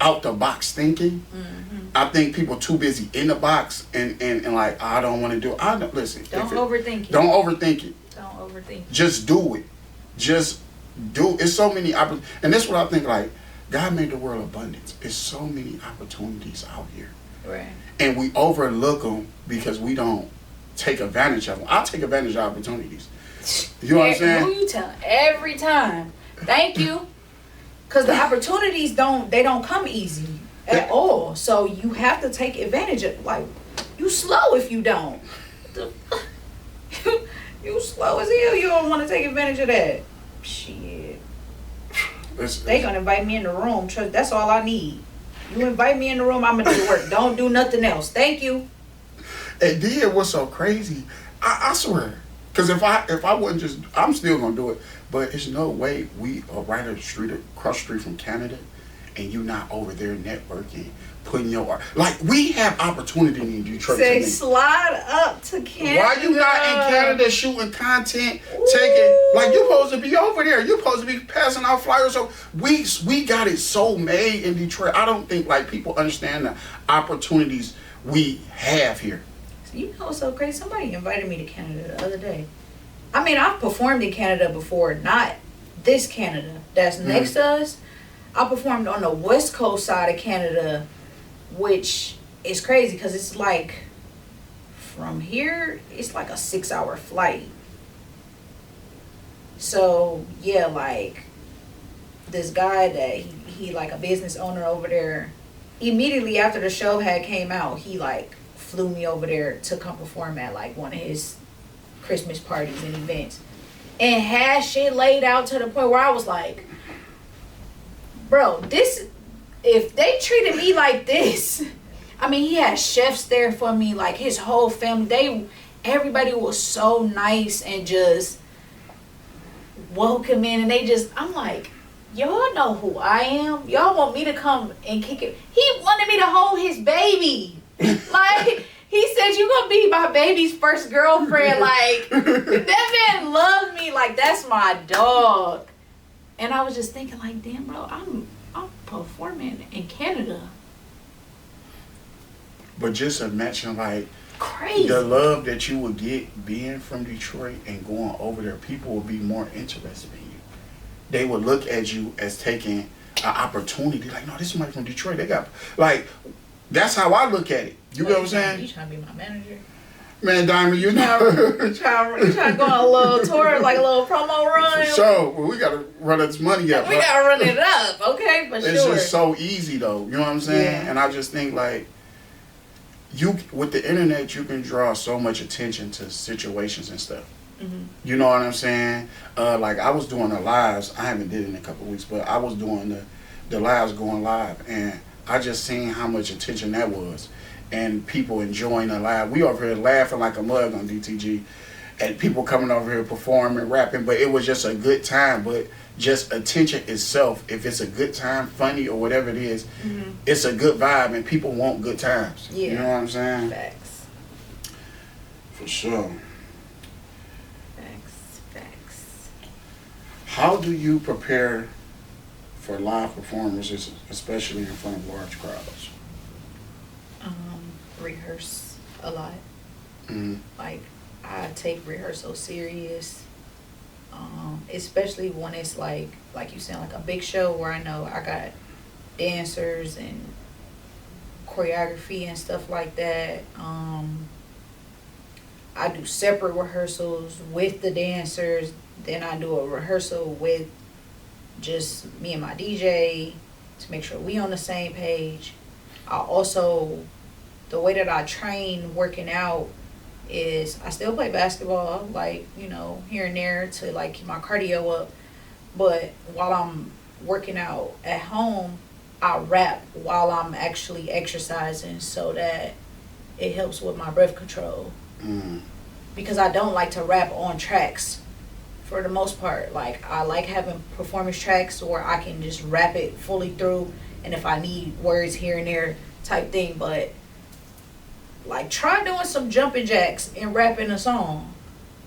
out the box thinking. Mm-hmm. I think people too busy in the box and like, I don't want to do it. I don't listen. Don't overthink it. Don't overthink it. Don't overthink it. Just do it. Just do. It's so many opportunities, and that's what I think. Like, God made the world abundance. It's so many opportunities out here. Right. And we overlook them because we don't take advantage of them. I take advantage of opportunities. You know what I'm saying? Who you tell? Every time. Thank you. Because the opportunities don't come easy at all. So you have to take advantage of it. Like, you slow if you don't. You slow as hell. You don't want to take advantage of that. Shit. They gonna invite me in the room. Trust, that's all I need. You invite me in the room, I'm gonna do the work. Don't do nothing else. Thank you. And then what's so crazy, I swear, because if I wouldn't just, I'm still gonna do it. But there's no way we are right across the street from Canada, and you not over there networking, putting your art. Like, we have opportunity in Detroit. Say, slide up to Canada. Why you not in Canada shooting content, taking, like, you supposed to be over there. You supposed to be passing out flyers. So we got it so made in Detroit. I don't think, like, people understand the opportunities we have here. You know what's so crazy? Somebody invited me to Canada the other day. I mean, I've performed in Canada before, not this Canada that's next to us. I performed on the west coast side of Canada, which is crazy because it's like, from here, it's like a 6-hour flight. So, yeah, like, this guy that he like a business owner over there, immediately after the show had came out, he like flew me over there to come perform at like one of his Christmas parties and events, and had shit laid out to the point where I was like, bro, this, if they treated me like this, I mean, he had chefs there for me, like his whole family, everybody was so nice and just welcoming, and I'm like, y'all know who I am. Y'all want me to come and kick it. He wanted me to hold his baby. Like, he said, you gonna be my baby's first girlfriend. Like, that man loved me. Like, that's my dog. And I was just thinking, like, damn, bro, I'm performing in Canada. But just imagine, like, crazy, the love that you would get being from Detroit and going over there. People would be more interested in you. They would look at you as taking an opportunity. Like, no, this is somebody from Detroit. They got, like, that's how I look at it. You know what I'm saying? You trying to be my manager? Man, Diamond, you know. trying to go on a little tour, like a little promo run. For sure. Well, we got to run this money up. We got to run it up, okay? For it's sure. It's just so easy, though. You know what I'm saying? Yeah. And I just think, like, with the internet, you can draw so much attention to situations and stuff. Mm-hmm. You know what I'm saying? Like, I was doing the lives. I haven't did it in a couple of weeks, but I was doing the lives going live. And I just seen how much attention that was. And people enjoying the live. We over here laughing like a mug on DTG. And people coming over here performing, rapping. But it was just a good time. But just attention itself, if it's a good time, funny or whatever it is, mm-hmm. it's a good vibe. And people want good times. Yeah. You know what I'm saying? Facts. For sure. Facts. How do you prepare for live performances, especially in front of large crowds? Rehearse a lot. Mm-hmm. Like, I take rehearsal serious, especially when it's like you said, like a big show where I know I got dancers and choreography and stuff like that. I do separate rehearsals with the dancers. Then I do a rehearsal with just me and my DJ to make sure we on the same page. I also, the way that I train working out is I still play basketball, like, you know, here and there to like keep my cardio up. But while I'm working out at home, I rap while I'm actually exercising so that it helps with my breath control. Mm. Because I don't like to rap on tracks for the most part. Like, I like having performance tracks where I can just rap it fully through, and if I need words here and there type thing. But like, try doing some jumping jacks and rapping a song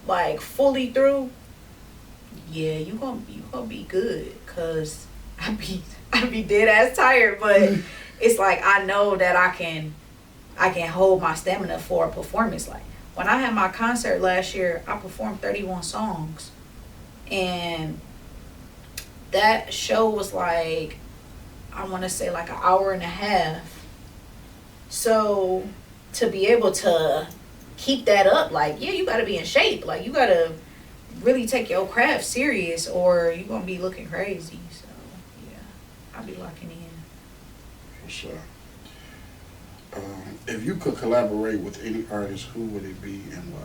like fully through. Yeah, you gonna be good, cause I be dead ass tired, but it's like I know that I can hold my stamina for a performance. Like, when I had my concert last year, I performed 31 songs, and that show was like, I want to say like an hour and a half. So to be able to keep that up, like, yeah, you got to be in shape. Like, you got to really take your craft serious or you're going to be looking crazy. So, yeah, I'll be locking in. For sure. If you could collaborate with any artist, who would it be and why?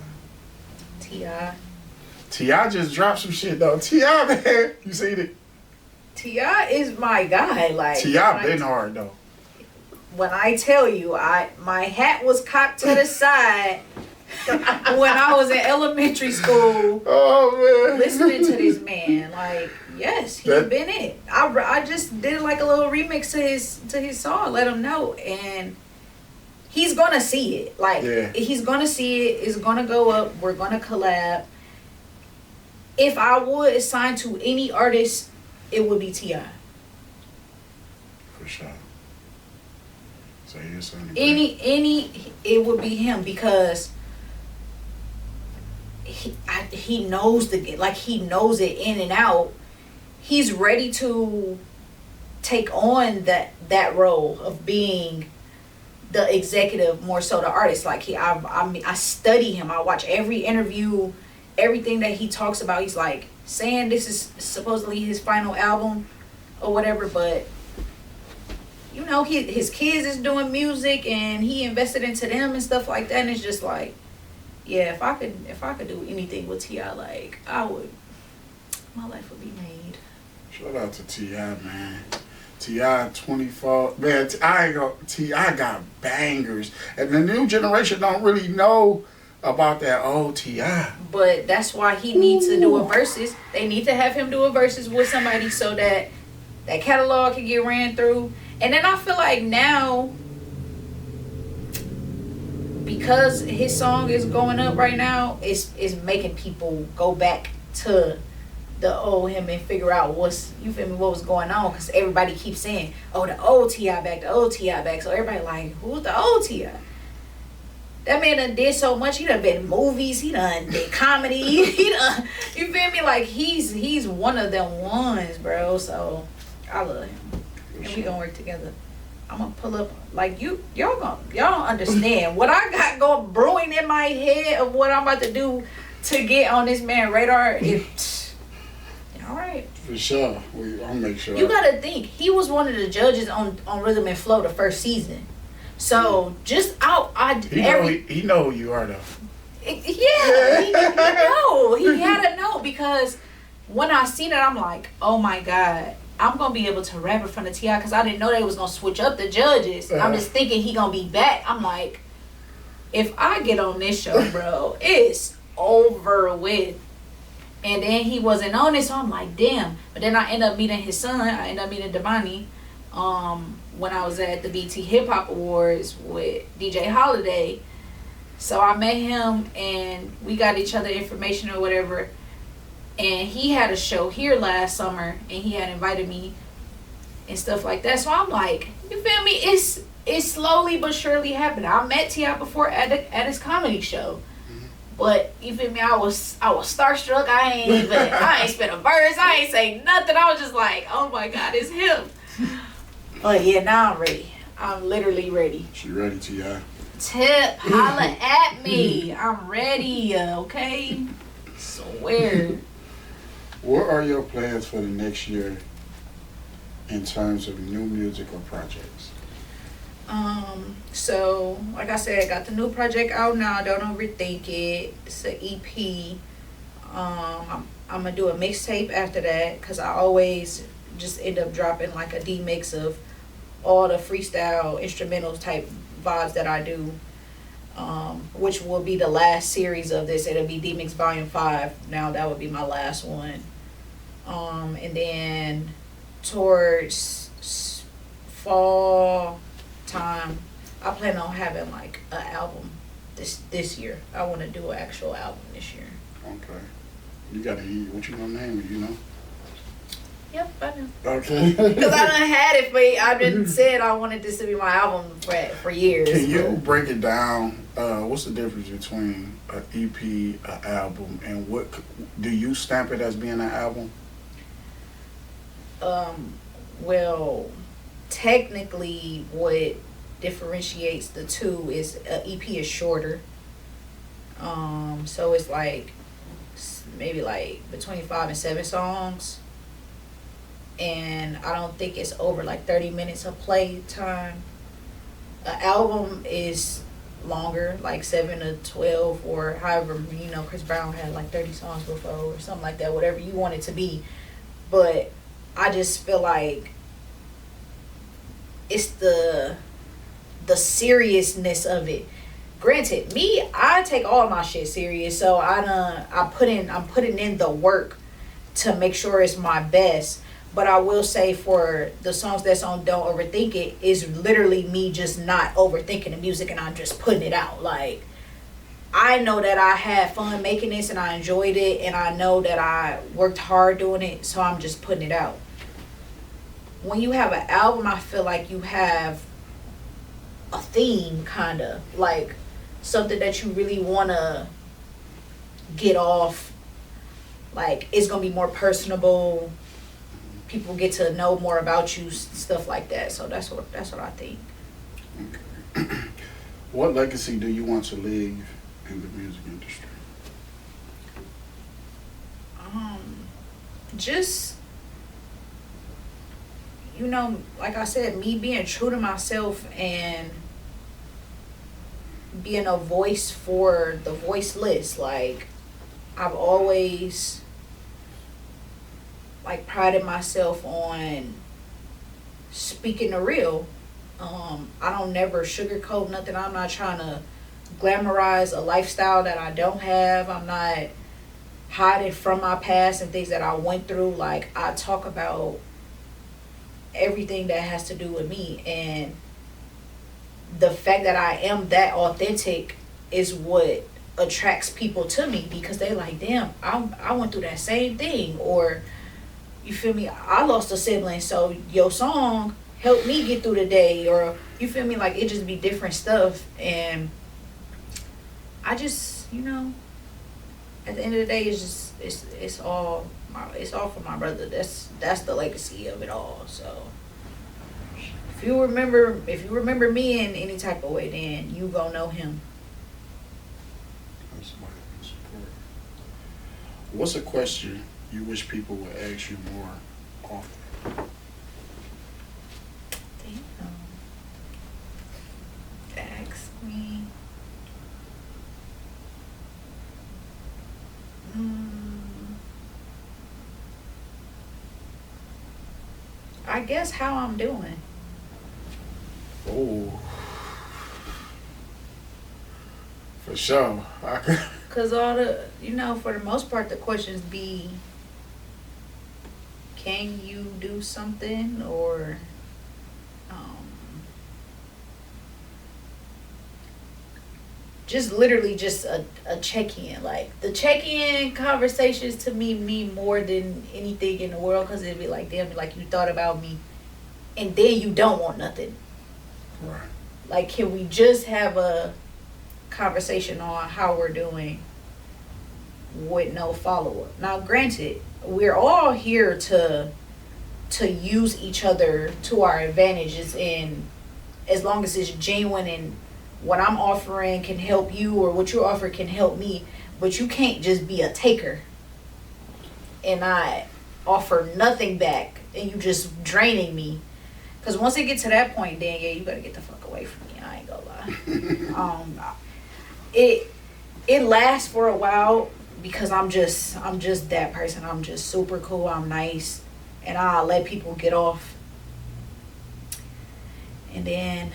T.I. T.I. just dropped some shit, though. T.I., man. You seen it? T.I. is my guy. Like, T.I. been hard, though. When I tell you, my hat was cocked to the side when I was in elementary school. Oh, man. Listening to this man. Like, yes, he's been it. I just did like a little remix to his song, Let Him Know. And he's going to see it. Like, yeah. He's going to see it. It's going to go up. We're going to collab. If I would sign to any artist, it would be T.I. For sure. So you're saying it would be him, because he knows he knows it in and out. He's ready to take on that role of being the executive, more so the artist. Like, I study him. I watch every interview, everything that he talks about. He's like saying this is supposedly his final album or whatever, but you know, his kids is doing music and he invested into them and stuff like that. And it's just like, yeah, if I could do anything with T.I., like, I would, my life would be made. Shout out to T.I., man. T.I. 24, man. T.I. got bangers, and the new generation don't really know about that old T.I. But that's why he needs to do a versus. They need to have him do a versus with somebody so that catalog can get ran through. And then I feel like now, because his song is going up right now, it's making people go back to the old him and figure out what was going on, because everybody keeps saying, oh, the old T.I. back, the old T.I. back. So everybody like, who's the old T.I.? That man done did so much. He done been in movies. He done did comedy. He done, you feel me? Like, he's one of them ones, bro. So I love him. And we gonna work together. I'm gonna pull up like y'all don't understand what I got going brewing in my head of what I'm about to do to get on this man radar. All right. For sure. I'll make sure. You gotta think he was one of the judges on Rhythm and Flow the first season. So just he know who you are though. Yeah, he had to know because when I seen it, I'm like, oh my God, I'm gonna be able to rap in front of T.I. because I didn't know they was gonna switch up the judges. I'm just thinking he gonna be back. I'm like, if I get on this show, bro, it's over with. And then he wasn't on it, so I'm like, damn. But then I end up meeting his son. I end up meeting Damani when I was at the BT Hip Hop Awards with DJ Holiday. So I met him and we got each other information or whatever. And he had a show here last summer and he had invited me and stuff like that. So I'm like, you feel me? It's slowly but surely happening. I met T.I. before at his comedy show. But you feel me? I was starstruck. I ain't spit a verse. I ain't say nothing. I was just like, oh my God, it's him. But yeah, now I'm ready. I'm literally ready. She ready, T.I. Tip, holla at me. I'm ready, okay? Swear. What are your plans for the next year in terms of new music or projects? So like I said, I got the new project out now. Don't overthink it. It's an EP. I'm gonna do a mixtape after that because I always just end up dropping like a D-mix of all the freestyle instrumental type vibes that I do, which will be the last series of this. It'll be D-Mix Volume 5. Now that would be my last one. And then towards fall time, I plan on having like an album this year. I want to do an actual album this year. Okay. You gotta eat. What you gonna name it, you know? Yep, I know. Okay. Because I done had it for, I've been said I wanted this to be my album for years. Can you break it down? What's the difference between an EP, an album, and what do you stamp it as being an album? Well, technically, what differentiates the two is an EP is shorter. So it's like maybe like between 5 and 7 songs. And I don't think it's over like 30 minutes of play time. An album is longer, like 7 to 12 or however, Chris Brown had like 30 songs before or something like that, whatever you want it to be. But I just feel like it's the seriousness of it. Granted, I take all my shit serious, so I'm putting in the work to make sure it's my best. But I will say for the songs that's on Don't Overthink It is literally me just not overthinking the music and I'm just putting it out. Like, I know that I had fun making this and I enjoyed it and I know that I worked hard doing it, so I'm just putting it out. When you have an album, I feel like you have a theme, kind of like something that you really want to get off. Like, it's going to be more personable. People get to know more about you, stuff like that. So that's what I think. Okay. What legacy do you want to leave in the music industry? Just, like I said, me being true to myself and being a voice for the voiceless. Like, I've always prided myself on speaking the real. I don't never sugarcoat nothing. I'm not trying to glamorize a lifestyle that I don't have. I'm not hiding from my past and things that I went through. Like, I talk about everything that has to do with me, and the fact that I am that authentic is what attracts people to me, because they like, damn, I went through that same thing, or you feel me, I lost a sibling, so your song helped me get through the day, or you feel me, like, it just be different stuff. And I just, at the end of the day, it's all for my brother. That's the legacy of it all. So If you remember me in any type of way, then you gonna know him. That's somebody to support. What's a question you wish people would ask you more often? Damn. Ask me. I guess how I'm doing. Oh, for sure. Cause all the, for the most part, the questions be, can you do something, or, just literally just a check-in. Like, the check-in conversations to me mean more than anything in the world, cause it'd be like, damn, like you thought about me, and then you don't want nothing. Right. Like, can we just have a conversation on how we're doing with no follow-up? Now, granted, we're all here to use each other to our advantages, and as long as it's genuine and what I'm offering can help you or what you offer can help me, but you can't just be a taker and I offer nothing back and you just draining me. Because once it gets to that point, then yeah, you gotta get the fuck away from me. I ain't gonna lie. It lasts for a while because I'm just that person. I'm just super cool. I'm nice, and I'll let people get off. And then,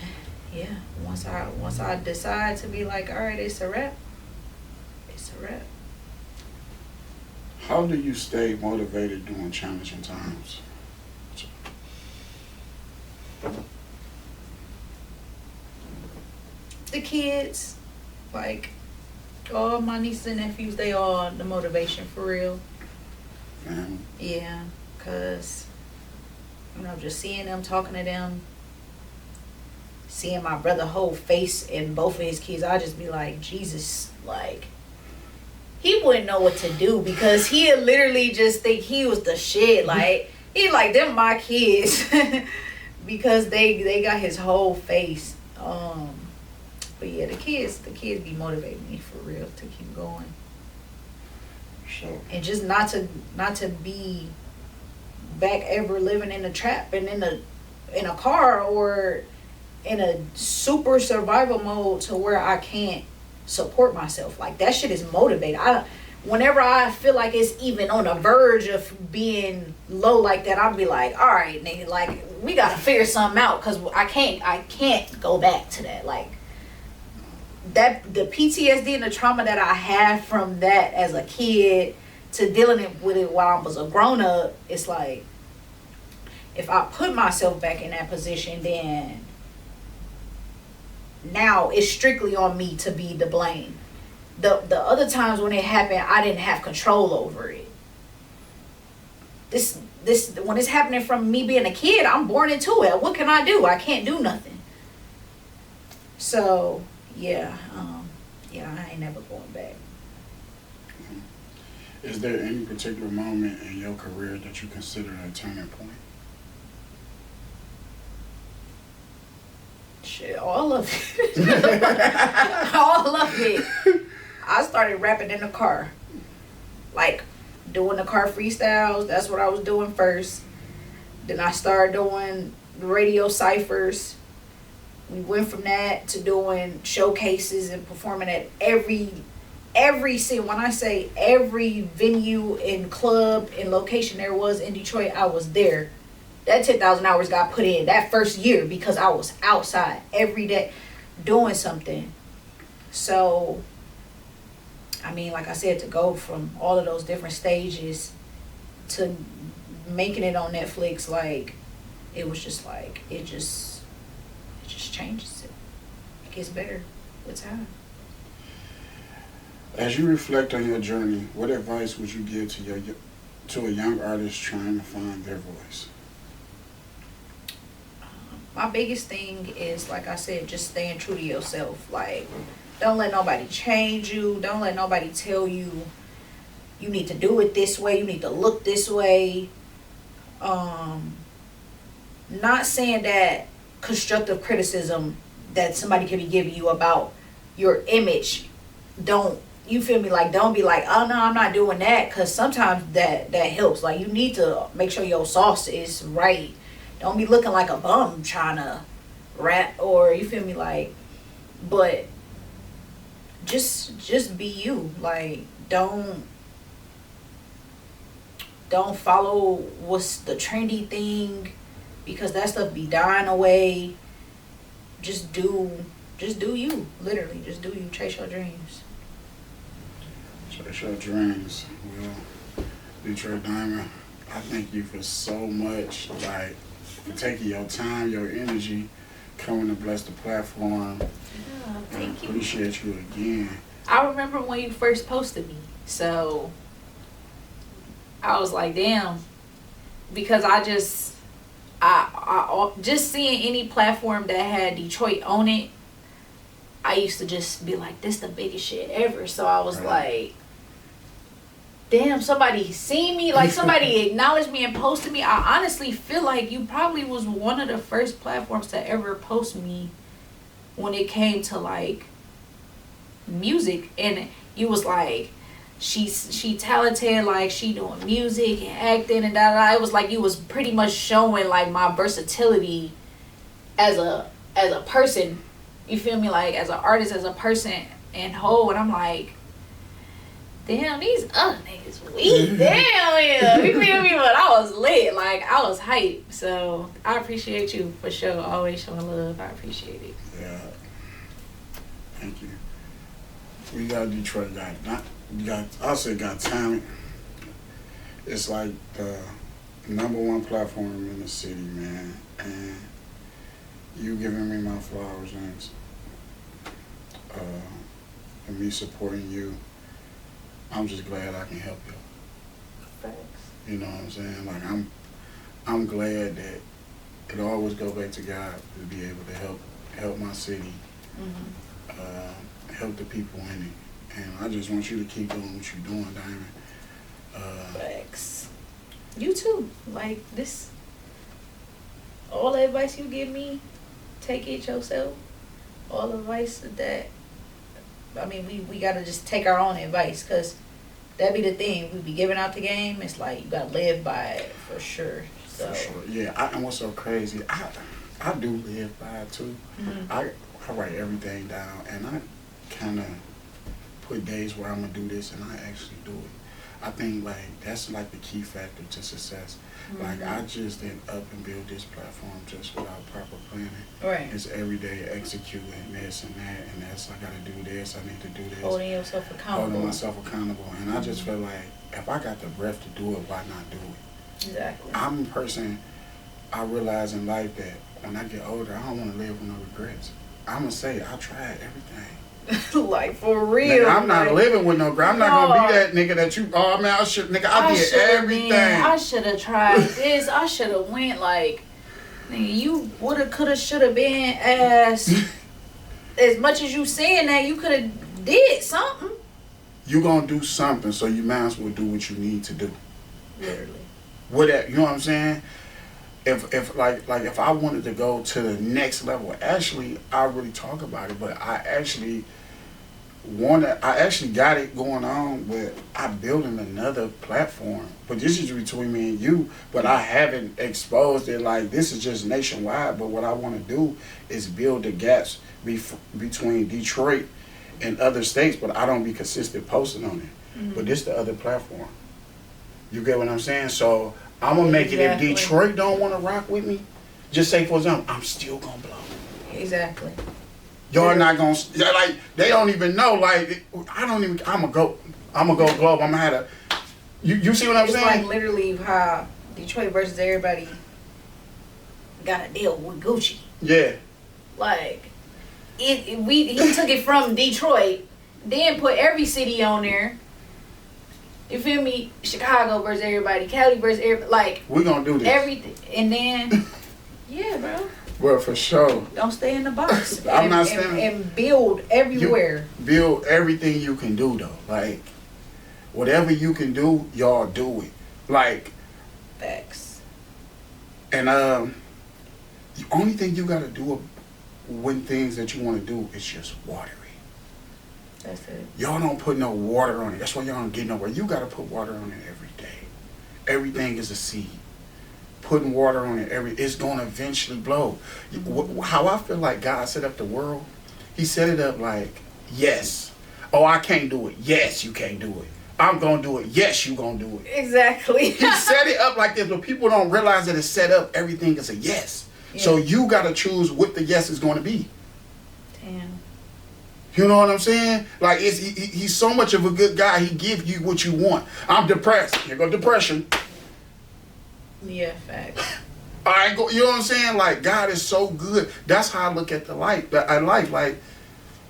yeah, once I decide to be like, all right, it's a wrap. It's a wrap. How do you stay motivated during challenging times? The kids, like all my nieces and nephews, they all the motivation for real. Yeah, cause just seeing them, talking to them, seeing my brother whole face in both of his kids, I just be like, Jesus, like he wouldn't know what to do because he literally just think he was the shit. Like he like them my kids because they got his whole face. But yeah, the kids be motivating me for real to keep going. Sure. And just not to be back ever living in a trap and in a car or in a super survival mode to where I can't support myself. Like that shit is motivating. Whenever I feel like it's even on the verge of being low like that, I'll be like, all right, nigga, like we gotta figure something out because I can't go back to that. Like that, the PTSD and the trauma that I have from that as a kid to dealing with it while I was a grown up, it's like if I put myself back in that position, then now it's strictly on me to be the blame. The other times when it happened, I didn't have control over it. This when it's happening from me being a kid, I'm born into it. What can I do? I can't do nothing. So yeah, I ain't never going back. Is there any particular moment in your career that you consider a turning point? Shit, all of it. All of it. I started rapping in the car. Like, doing the car freestyles. That's what I was doing first. Then I started doing the radio ciphers. We went from that to doing showcases and performing at every when I say every venue and club and location there was in Detroit, I was there. That 10,000 hours got put in that first year because I was outside every day doing something. So, I mean, like I said, to go from all of those different stages to making it on Netflix, like, it was just like, it just changes it. It gets better with time. As you reflect on your journey, what advice would you give to a young artist trying to find their voice? My biggest thing is, like I said, just staying true to yourself. Like, don't let nobody change you. Don't let nobody tell you you need to do it this way. You need to look this way. Not saying that constructive criticism that somebody could be giving you about your image, don't, you feel me, like, don't be like, oh no, I'm not doing that, because sometimes that helps. Like, you need to make sure your sauce is right. Don't be looking like a bum trying to rap, or you feel me, like, but just be you. Like, don't follow what's the trendy thing, because that stuff be dying away. Just do you. Literally, just do you. Chase your dreams. Chase your dreams. Well, Detroit Diamond, I thank you for so much, like, for taking your time, your energy, coming to bless the platform. Yeah, thank you. Appreciate you again. I remember when you first posted me, so I was like, damn, because I just seeing any platform that had Detroit on it, I used to just be like, this the biggest shit ever. So I was like, damn, somebody seen me, like somebody acknowledged me and posted me. I honestly feel like you probably was one of the first platforms to ever post me when it came to like music, and you was like, she talented, like she doing music and acting and da. It was like you was pretty much showing like my versatility as a person, you feel me, like as an artist, as a person and whole. And I'm like, damn, these other niggas weak. Damn, yeah, you feel me? But I was lit, like I was hyped. So I appreciate you for sure, always showing love. I appreciate it. Yeah, thank you. We got Detroit got talent. It's like the #1 platform in the city, man. And you giving me my flowers and me supporting you. I'm just glad I can help you. Thanks. You know what I'm saying? Like I'm glad that it always go back to God to be able to help my city, help the people in it. And I just want you to keep doing what you're doing, Diamond. Thanks. You too. Like this, all the advice you give me, take it yourself. All the advice that, I mean, we gotta just take our own advice, because that be the thing. We be giving out the game. It's like you gotta live by it for sure. So. For sure. Yeah. And what's so crazy, I do live by it too. I write everything down, and I kind of put days where I'm gonna do this, and I actually do it. I think like that's like the key factor to success. Like I just didn't up and build this platform just without proper planning. Right. It's every day executing this and that, and that's, I gotta do this, I need to do this. Holding yourself accountable. Holding myself accountable. And I just feel like if I got the breath to do it, why not do it? Exactly. I'm a person, I realize in life that when I get older, I don't want to live with no regrets. I'm gonna say I tried everything. Like for real. Nigga, I'm not living with no regret. I'm not gonna be that nigga that you. Oh man, I did everything. I should have tried this. I should have went like, nigga, you woulda, coulda, shoulda been as much as you saying that you coulda did something. You gonna do something, so you might as well do what you need to do. Literally. With that, you know what I'm saying? If I wanted to go to the next level, actually, I really talk about it, but I actually got it going on, but I'm building another platform. But this is between me and you, but I haven't exposed it. Like, this is just nationwide, but what I want to do is build the gaps between Detroit and other states, but I don't be consistent posting on it. But this the other platform. You get what I'm saying? So I'm gonna make it. If Detroit don't want to rock with me, just say, for example, I'm still gonna blow. Exactly. Y'all not gonna, like, they don't even know. Like, I'm gonna go global. I'm gonna have to. You see what I'm saying? It's like literally how Detroit versus everybody got a deal with Gucci. Yeah. Like, he took it from Detroit, then put every city on there. You feel me? Chicago versus everybody, Cali versus everybody. Like, we gonna do this. Everything. And then, yeah, bro. Well, for sure. Don't stay in the box. I'm not staying. And build everywhere. Build everything you can do, though. Like, whatever you can do, y'all do it. Like. Facts. And The only thing you gotta do when things that you want to do is just water it. That's it. Y'all don't put no water on it. That's why y'all don't get nowhere. You gotta put water on it every day. Everything is a seed. Putting water on it it's gonna eventually blow. How I feel like God set up the world, He set it up like, yes. Oh, I can't do it. Yes, you can't do it. I'm gonna do it. Yes, you gonna do it. Exactly. He set it up like this, but people don't realize that it's set up. Everything is a yes. Yeah. So you gotta choose what the yes is gonna be. Damn. You know what I'm saying? Like he's so much of a good guy. He give you what you want. I'm depressed. Here go depression. Yeah, facts. I go. You know what I'm saying? Like God is so good. That's how I look at the life. Like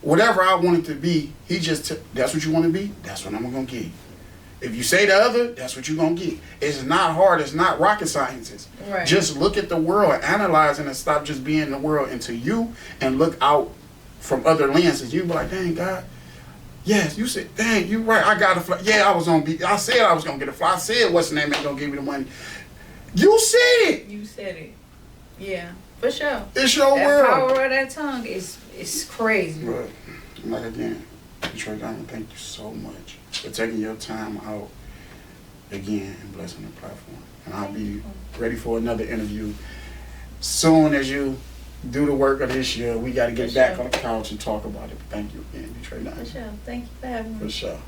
whatever I want it to be, He just that's what you want to be. That's what I'm gonna give you. If you say the other, that's what you're gonna get. It's not hard. It's not rocket sciences. Right. Just look at the world, analyze it, and stop just being in the world into you, and look out from other lenses. You be like, dang God. Yes, you said, dang, you right. I got a fly. Yeah, I was on. I said I was gonna get a fly. I said what's the name ain't gonna give me the money. You said it. You said it. Yeah, for sure. It's your that world. Power of that tongue is crazy. But like again, Detroit Diamond, thank you so much for taking your time out again and blessing the platform. And I'll be ready for another interview soon as you do the work of this year. We got to get back on the couch and talk about it. Thank you again, Detroit Diamond. For sure. Thank you for having me. For sure.